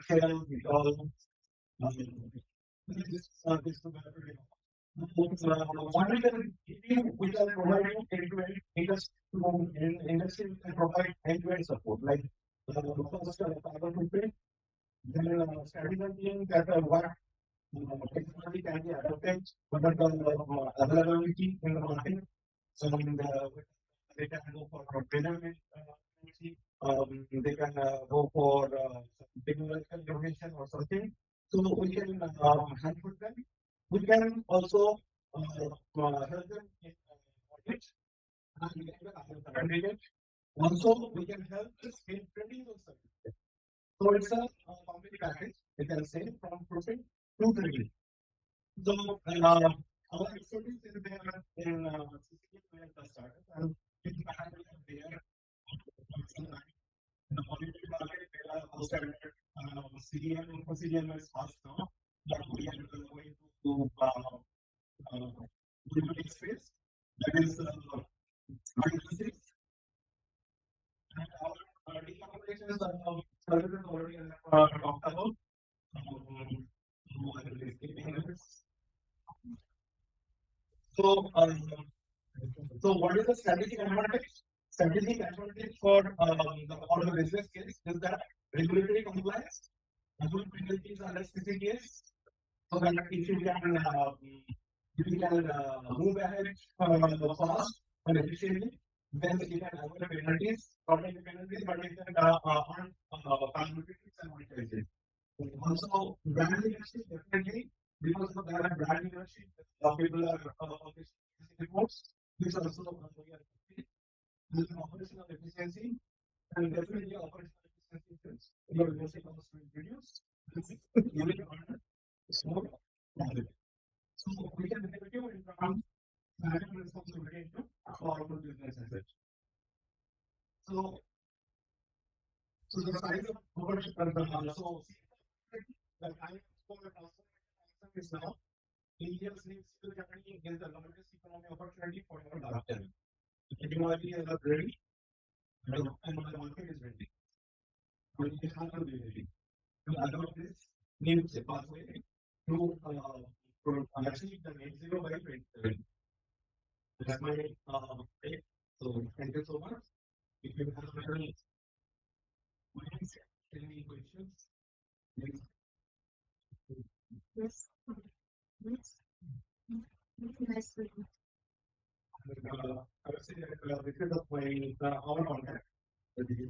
Shell, Vitol, this together. One reason we can provide end-to-end industry can provide end-to-end support, like first carbon footprint, then strategizing that what technology can be adopted, what are the availability in the market, so they can go for renewable energy, they can go for technological innovation or something. So we can help with them. We can also help them in audit and even also we can help us in trading those services. So it's a complete package, we can say, from proofing to trading. So our expertise is there in CCP the startup and in fact we are there in the quality market there are no standard CDM is fast now, but we are going to limited space that is 26 and our decompositions services already talked about. So, so what is the strategic advantage? Strategic advantage for the business case is that regulatory compliance, good penalties are less CCTS, so that if you can move ahead fast and efficiently, then you can avoid penalties, not only penalties, but you can earn contributions and monetization. Also, brand leadership definitely because of that brand leadership, people are reports, which also we are operational efficiency and definitely operational efficiency. Your basic cost will reduce. You will earn more profit. So we can help you in terms management responsibility to powerful business assets. So the size of operation so the time for transformation is now India's steel company is the largest economic opportunity for our lifetime. The technology is ready and the market is ready. We have to be ready. To adopt this needs a pathway to achieve the net zero by 2030. That's my take. So thank you so much. If you have any questions, please. Yes. Yes. Nice. I would say that this is our contact. Thank you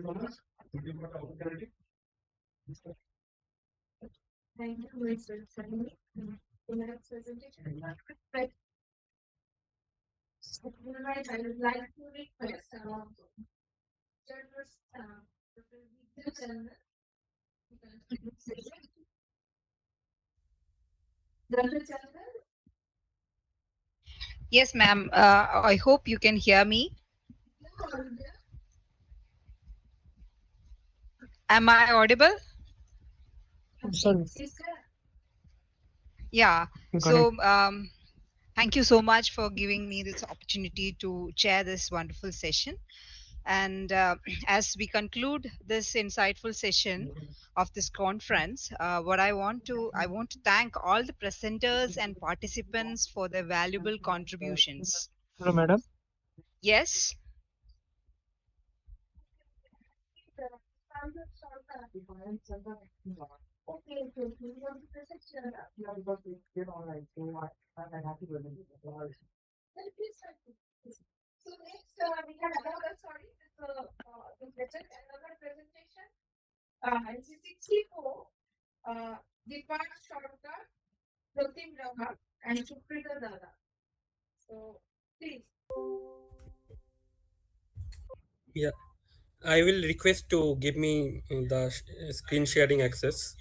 so much. Thank you for the opportunity. Thank you very much. In the next presentation, right. So, I would like to request Yes, ma'am. I hope you can hear me. Am I audible? Sorry. Yeah. So, thank you so much for giving me this opportunity to chair this wonderful session. And as we conclude this insightful session of this conference, what I want to thank all the presenters and participants for their valuable contributions. Hello, madam. Yes. So next, we have another, sorry, this present another presentation. It's 64, Deepak Sharkar, Pratim Raha, and Sukrita Dada. So please. Yeah, I will request to give me the screen sharing access.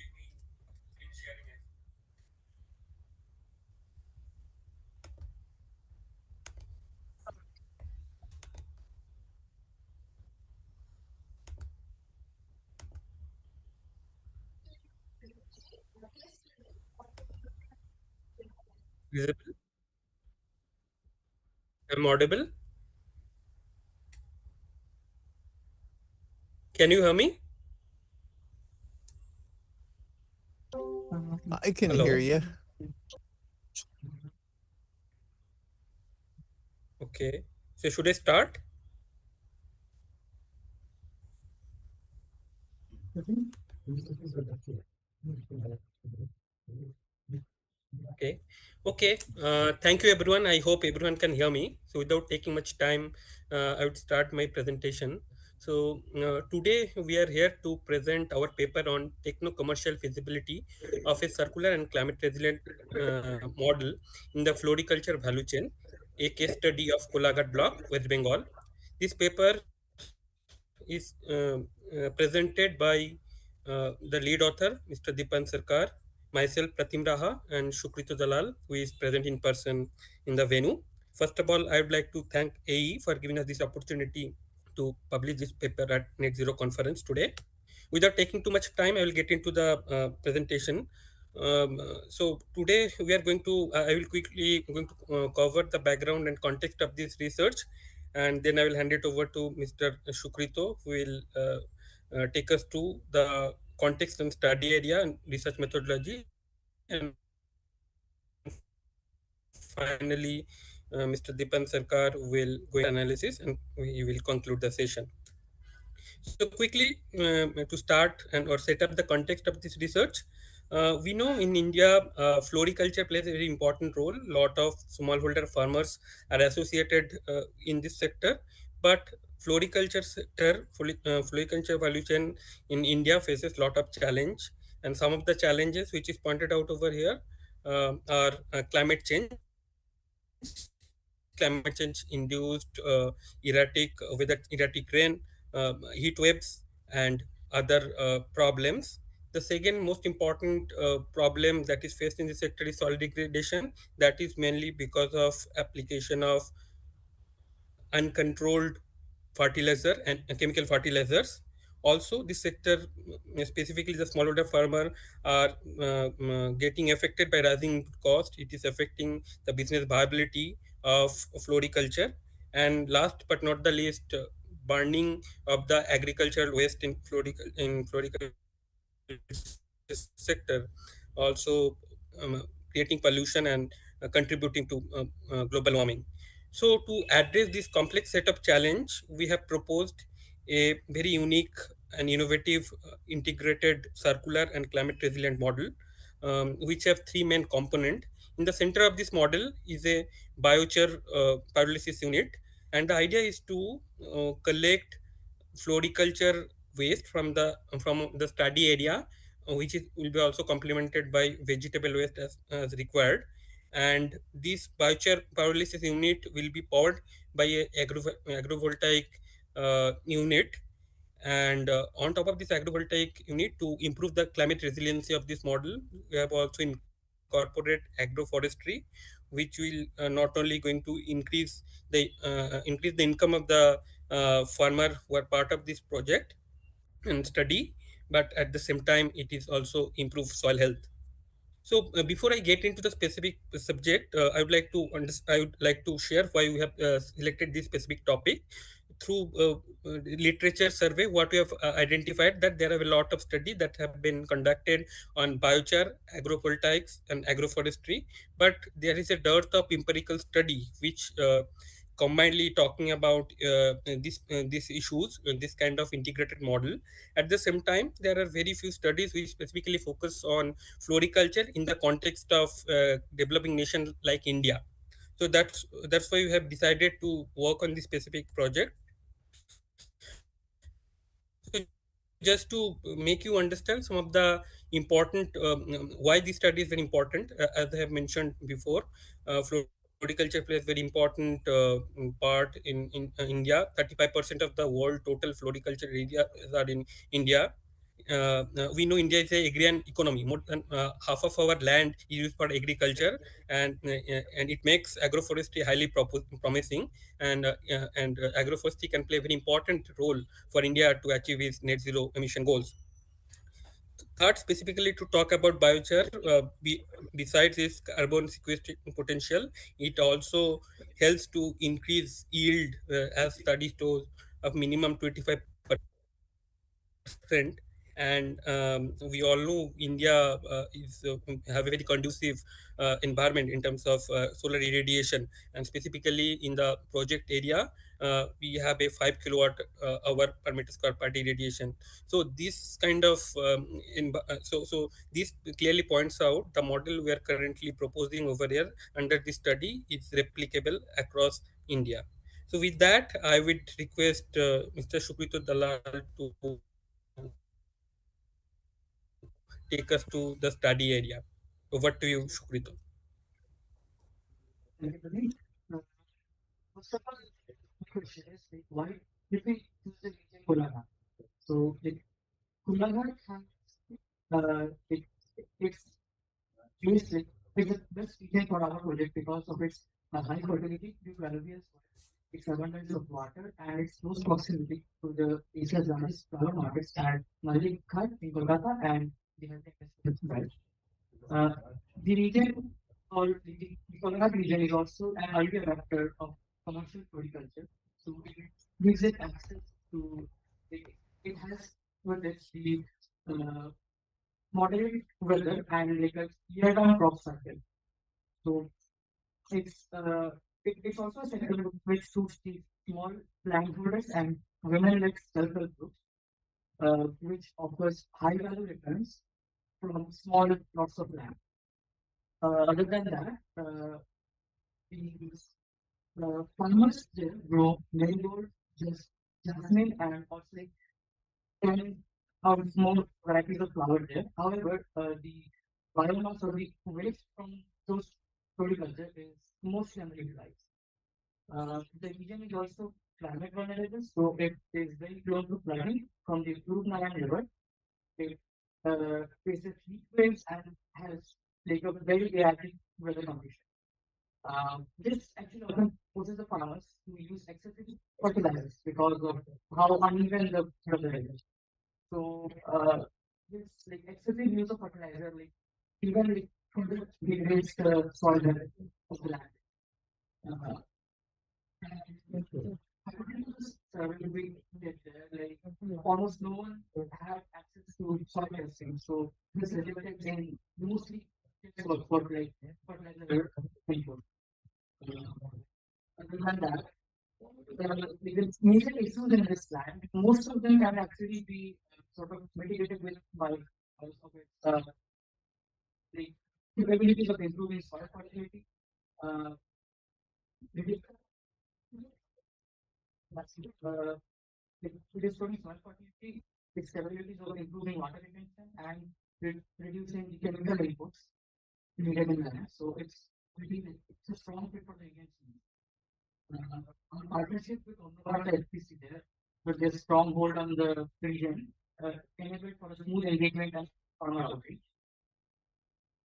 Visible? I'm audible. Can you hear me? I can Hello. hear you. Okay. So should I start? Okay. Okay. Thank you, everyone. I hope everyone can hear me. So, without taking much time, I would start my presentation. So, today we are here to present our paper on techno-commercial feasibility of a circular and climate-resilient model in the floriculture value chain, a case study of Kolagat block, West Bengal. This paper is presented by the lead author, Mr. Dipan Sarkar, myself, Pratim Raha, and Shukrito Dalal, who is present in person in the venue. First of all, I would like to thank AE for giving us this opportunity to publish this paper at Net Zero conference today. Without taking too much time, I will get into the presentation. So today we are going to, I will quickly going to cover the background and context of this research, and then I will hand it over to Mr. Shukrito, who will take us to the context and study area and research methodology, and finally, Mr. Dipan Sarkar will go into the analysis and we will conclude the session. So quickly to start and or set up the context of this research, we know in India floriculture plays a very important role. Lot of smallholder farmers are associated in this sector, but floriculture value chain in India faces lot of challenge, and some of the challenges which is pointed out over here are climate change, climate change induced erratic rain, heat waves, and other problems. The second most important problem that is faced in the sector is soil degradation. That is mainly because of application of uncontrolled fertilizer and chemical fertilizers. Also, this sector, specifically the smallholder farmer, are getting affected by rising cost. It is affecting the business viability of floriculture. And last but not the least, burning of the agricultural waste in floriculture sector, also creating pollution and contributing to global warming. So, to address this complex set of challenge, we have proposed a very unique and innovative integrated circular and climate resilient model, which have three main components. In the center of this model is a biochar pyrolysis unit, and the idea is to collect floriculture waste from the study area, which will be also complemented by vegetable waste as required. And this biochar pyrolysis unit will be powered by a agrovoltaic unit. And on top of this agrovoltaic unit, to improve the climate resiliency of this model, we have also incorporate agroforestry, which will not only going to increase the income of the farmer who are part of this project and study, but at the same time, it is also improve soil health. So before I get into the specific subject, I would like to share why we have selected this specific topic. through literature survey, what we have identified that there are a lot of studies that have been conducted on biochar, agrovoltaics, and agroforestry, but there is a dearth of empirical study which combinedly talking about these issues, this kind of integrated model. At the same time, there are very few studies which specifically focus on floriculture in the context of developing nation like India. So that's why we have decided to work on this specific project. So just to make you understand some of the important why this study is very important, as I have mentioned before, floriculture plays very important part in India. 35% of the world total floriculture area is are in India. We know India is a agrarian economy. More than half of our land is used for agriculture, and it makes agroforestry highly promising, and agroforestry can play a very important role for India to achieve its net zero emission goals. Third, specifically to talk about biochar, besides its carbon sequestration potential, it also helps to increase yield, as studies show, of minimum 25%. And we all know India have a very conducive environment in terms of solar irradiation, and specifically in the project area, we have a 5 kilowatt hour per meter square part irradiation. So this kind of so this clearly points out the model we are currently proposing over here under this study is replicable across India. So with that, I would request Mr. Shukrito Dalal to take us to the study area. Over to you, Shukrito. Thank you, Pradeep. Uh, First of all, my question is like, why did we choose the region Kolkata? So, like, Kolkata has like it's used like it's the best region for our project because of its high fertility due to alluvial soil, its abundance of water, and its close proximity to the Asia's largest flower markets at Malikhat in Kolkata and the Health Festival. Uh, the region or the Kolkata region is also an early adopter of commercial floriculture. So it gives it access to it has with it the uh, moderate weather and like a year-round crop cycle. So it's it's also a sector which suits the small landholders and women-led self-help groups, which offers high-value returns from small plots of land. Other than that, the farmers there grow marigold, just jasmine, and also like 10 or more varieties of flower there. However, the biomass or the waste from those floriculture is mostly underutilized. The region is also climate vulnerable, so it is very close to flooding from the Rupnayan River. It faces heat waves and has like a very erratic weather condition. This actually often forces the farmers to use excessive fertilizers because of how uneven the weather is. So this like excessive use of fertilizer like even like further degrades the soil health of the land. Uh, According to this survey we did there, like almost no one had access to soil testing. So this resulted in mostly work for like fertilizer input. Other than that, the major issues in this land, most of them can actually be sort of mitigated with by because of its the capabilities of improving soil fertility, uh, reduce- uh, restoring soil fertility, its capabilities of improving water retention and reducing the chemical inputs needed in the land. So it's a strong fit for the Indian scene. Our partnership with Kolkata LPC there, with their strong hold on the region, enabled for a smooth engagement and farmer outreach.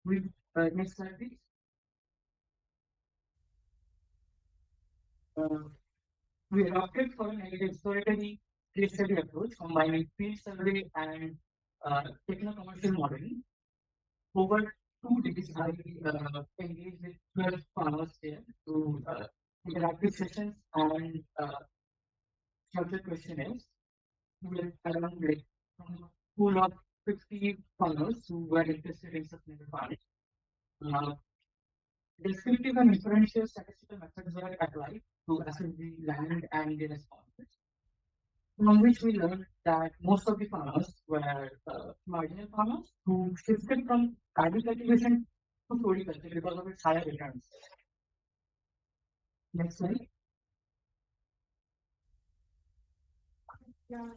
We next slide, please. Uh, we adopted for an exploratory case study approach, combining field survey and techno-commercial modeling. Over 2 days, I engaged with 12 farmers there to interactive sessions and structured question is with around like from a pool of 50 farmers who were interested in sustainable farming. Uh, Descriptive and inferential statistical methods were applied to assess the land and the responses, from which we learned that most of the farmers were marginal farmers who shifted from paddy cultivation to floriculture because of its higher returns. Next slide. Yeah.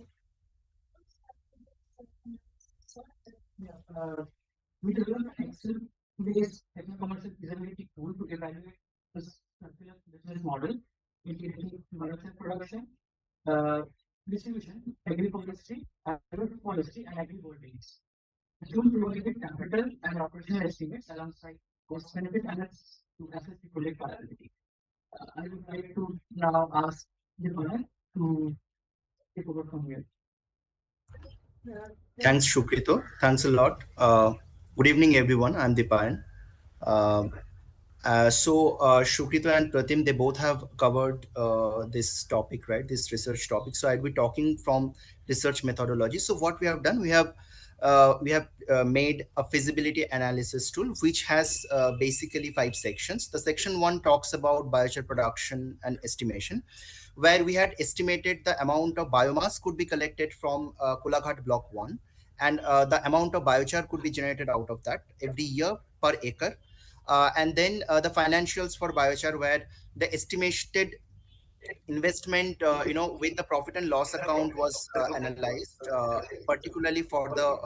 We developed an Excel-based techno-commercial feasibility tool to evaluate the circular business model, integrating commercial production, uh, distribution, agri-forestry, and agri-voltaics. The tool provided capital and operational estimates alongside cost-benefit analysis to assess the project viability. I would like to now ask Dipan to take over from here. Thanks, Shukrito. Thanks a lot. Good evening, everyone. I'm Dipan. Shukrito and Pratim, they both have covered this topic, right? This research topic. So I'll be talking from research methodology. So what we have done, we have made a feasibility analysis tool, which has basically 5 sections. The section 1 talks about biochar production and estimation, where we had estimated the amount of biomass could be collected from Kolaghat Block 1, and the amount of biochar could be generated out of that every year per acre. And then the financials for biochar, where the estimated investment, with the profit and loss account was analyzed, particularly for the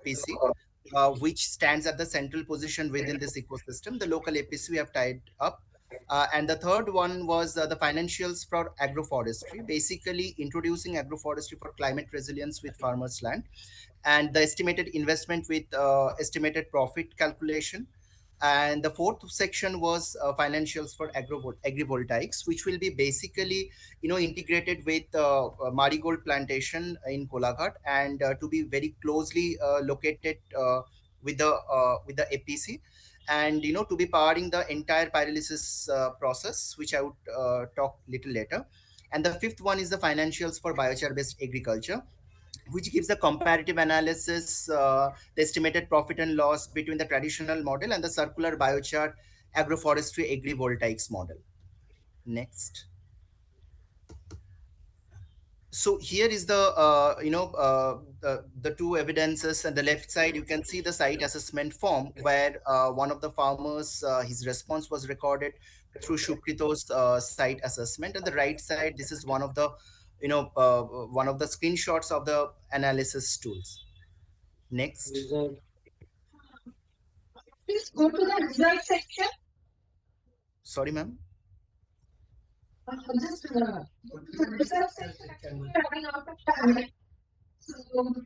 APC, which stands at the central position within this ecosystem. The local APC we have tied up. And the third one was the financials for agroforestry, basically introducing agroforestry for climate resilience with farmers' land, and the estimated investment with estimated profit calculation. And the fourth section was financials for agrivoltaics, which will be basically integrated with marigold plantation in Kolaghat, and to be very closely located with the APC, and to be powering the entire pyrolysis process, which I would talk little later. And the fifth one is the financials for biochar based agriculture, which gives a comparative analysis, the estimated profit and loss between the traditional model and the circular biochar agroforestry agrivoltaics model. Next. So here is the two evidences. On the left side, you can see the site assessment form, where one of the farmers, his response was recorded through Shukrito's site assessment. And the right side, this is one of the one of the screenshots of the analysis tools. Next. Please go to the result section. Sorry, ma'am. Just go to the result section. Actually, we are running out of time. So go to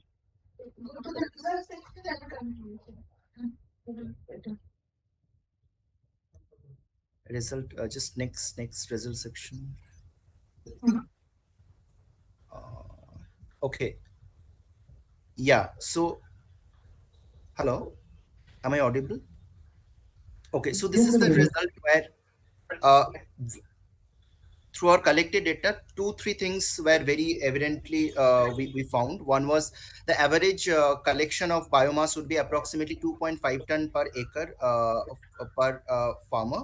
the result section and continue. Result, just next result section. Okay. Yeah. So, hello. Am I audible? Okay. So this is the result where through our collected data, 2-3 things were very evidently we found. One was the average collection of biomass would be approximately 2.5 ton per acre per farmer.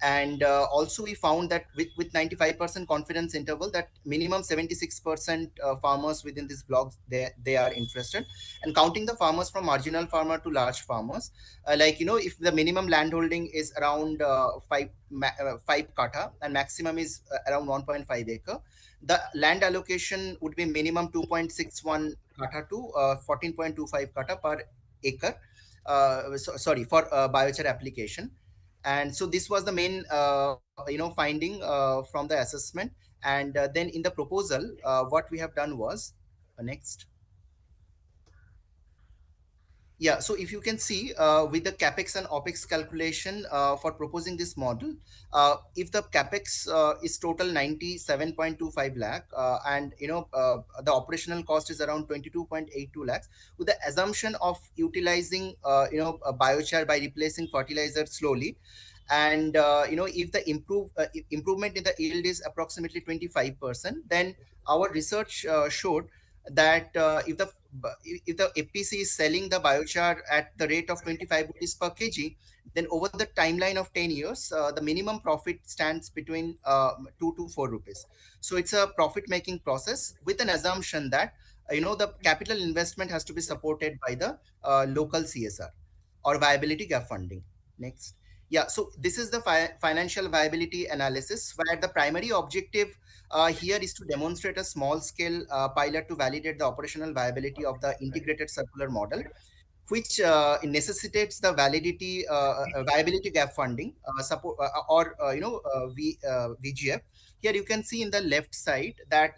And also we found that with 95% confidence interval, that minimum 76% farmers within these blocks, they are interested. And counting the farmers from marginal farmer to large farmers, if the minimum landholding is around 5 kata and maximum is around 1.5 acre, the land allocation would be minimum 2.61 kata to 14.25 kata per acre, sorry, for biochar application. And so this was the main finding from the assessment. And then in the proposal, what we have done was next. Yeah, so if you can see with the capex and opex calculation for proposing this model, if the capex is total 97.25 lakh, and the operational cost is around 22.82 lakhs, with the assumption of utilizing a biochar by replacing fertilizer slowly, and if the improvement in the yield is approximately 25%, then our research showed that if the FPC is selling the biochar at the rate of 25 rupees per kg, then over the timeline of 10 years, the minimum profit stands between 2 to 4 rupees. So it's a profit making process with an assumption that the capital investment has to be supported by the local CSR or viability gap funding. Next. Yeah, so this is the financial viability analysis, where the primary objective here is to demonstrate a small scale pilot to validate the operational viability of the integrated circular model, which necessitates the viability gap funding support or VGF. Here you can see in the left side that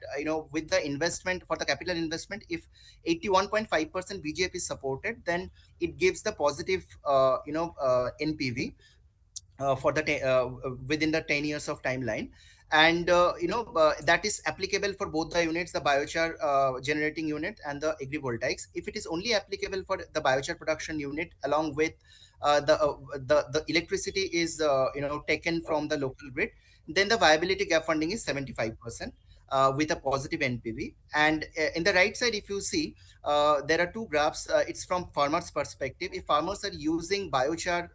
with the investment for the capital investment, if 81.5% VGF is supported, then it gives the positive NPV for the within the 10 years of timeline. And that is applicable for both the units, the biochar generating unit and the agrivoltaics. If it is only applicable for the biochar production unit, along with the electricity is taken from the local grid, then the viability gap funding is 75%, with a positive NPV. And in the right side, if you see, there are two graphs. It's from farmers' perspective. If farmers are using biochar,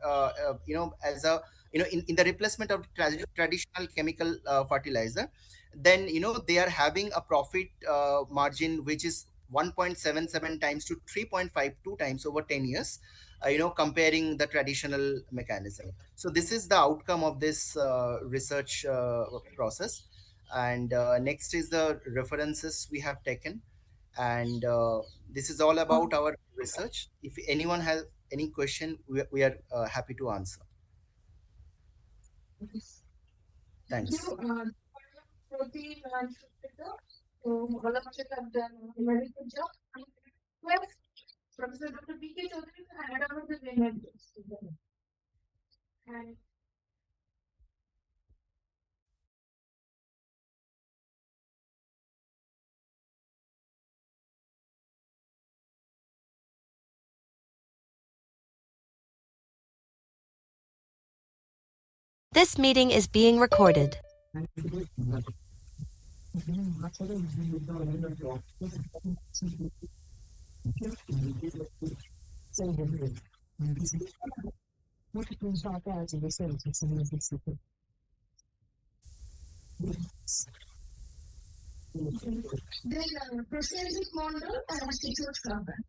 as a in the replacement of traditional chemical fertilizer, then they are having a profit margin which is 1.77 times to 3.52 times over 10 years, comparing the traditional mechanism. So this is the outcome of this research process. And next is the references we have taken. And this is all about our research. If anyone has any question, we are happy to answer. Thanks. Protein and sugar. So, all of you have done a very good job. Well, Professor Dr. B.K. Chaudhary will hand over the reminders to them. And This meeting is being recorded. then percentage model and institute company.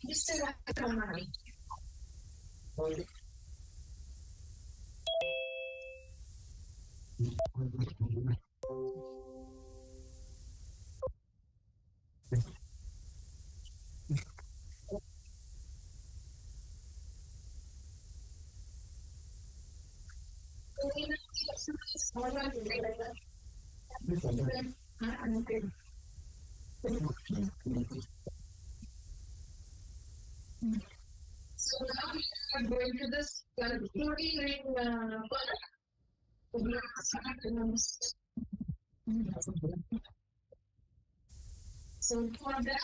Mr. Rakamani. So now we are going to this concluding part. So for that,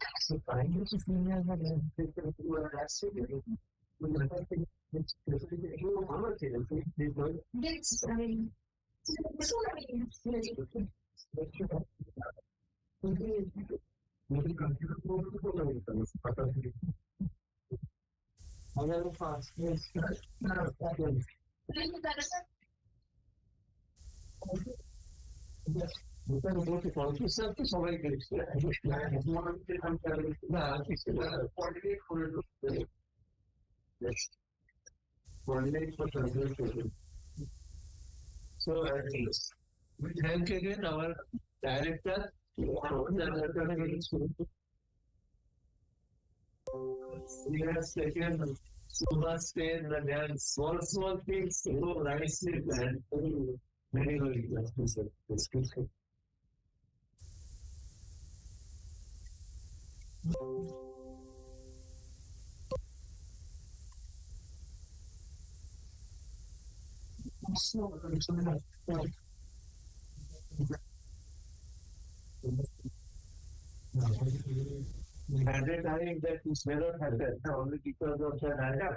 So we thank again our director. He has taken so much care that there are small things so nicely planned. Very good. At the time that this never happened, only because of the data.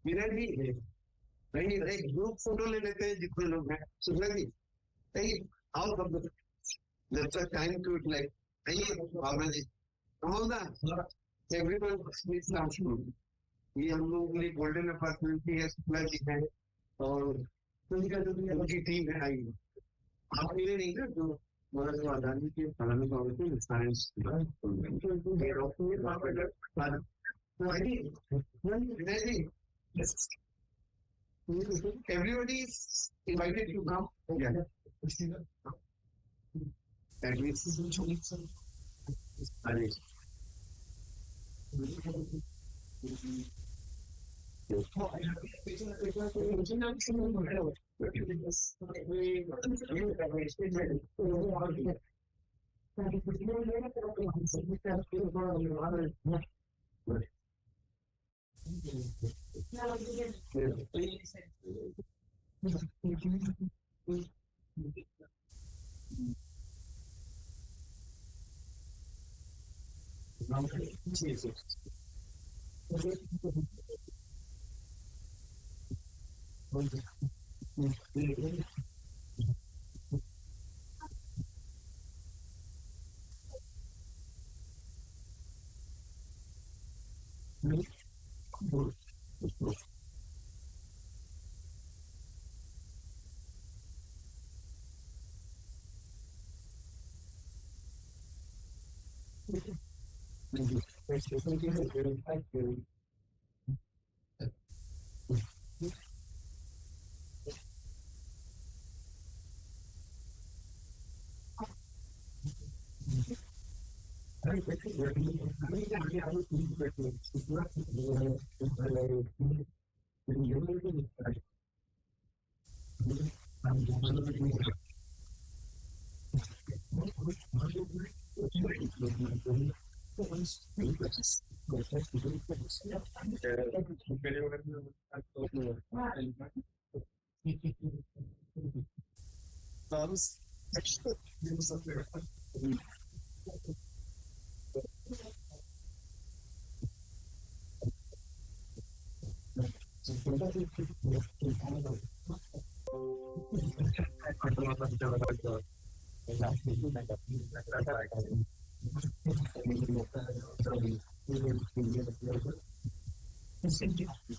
Virat जी नहीं एक group photo ले लेते हैं जितने लोग हैं सुबह जी नहीं आओ सब let's have time to like नहीं भावना जी come on everyone is now ये हम लोगों के लिए गोल्डन अपॉर्चुनिटी है सुबह जी है और उनकी टीम है आई आप मिले नहीं ना जो मतलब जो अदानी के फलाने का होते हैं science everybody is invited to come. Yeah. At least.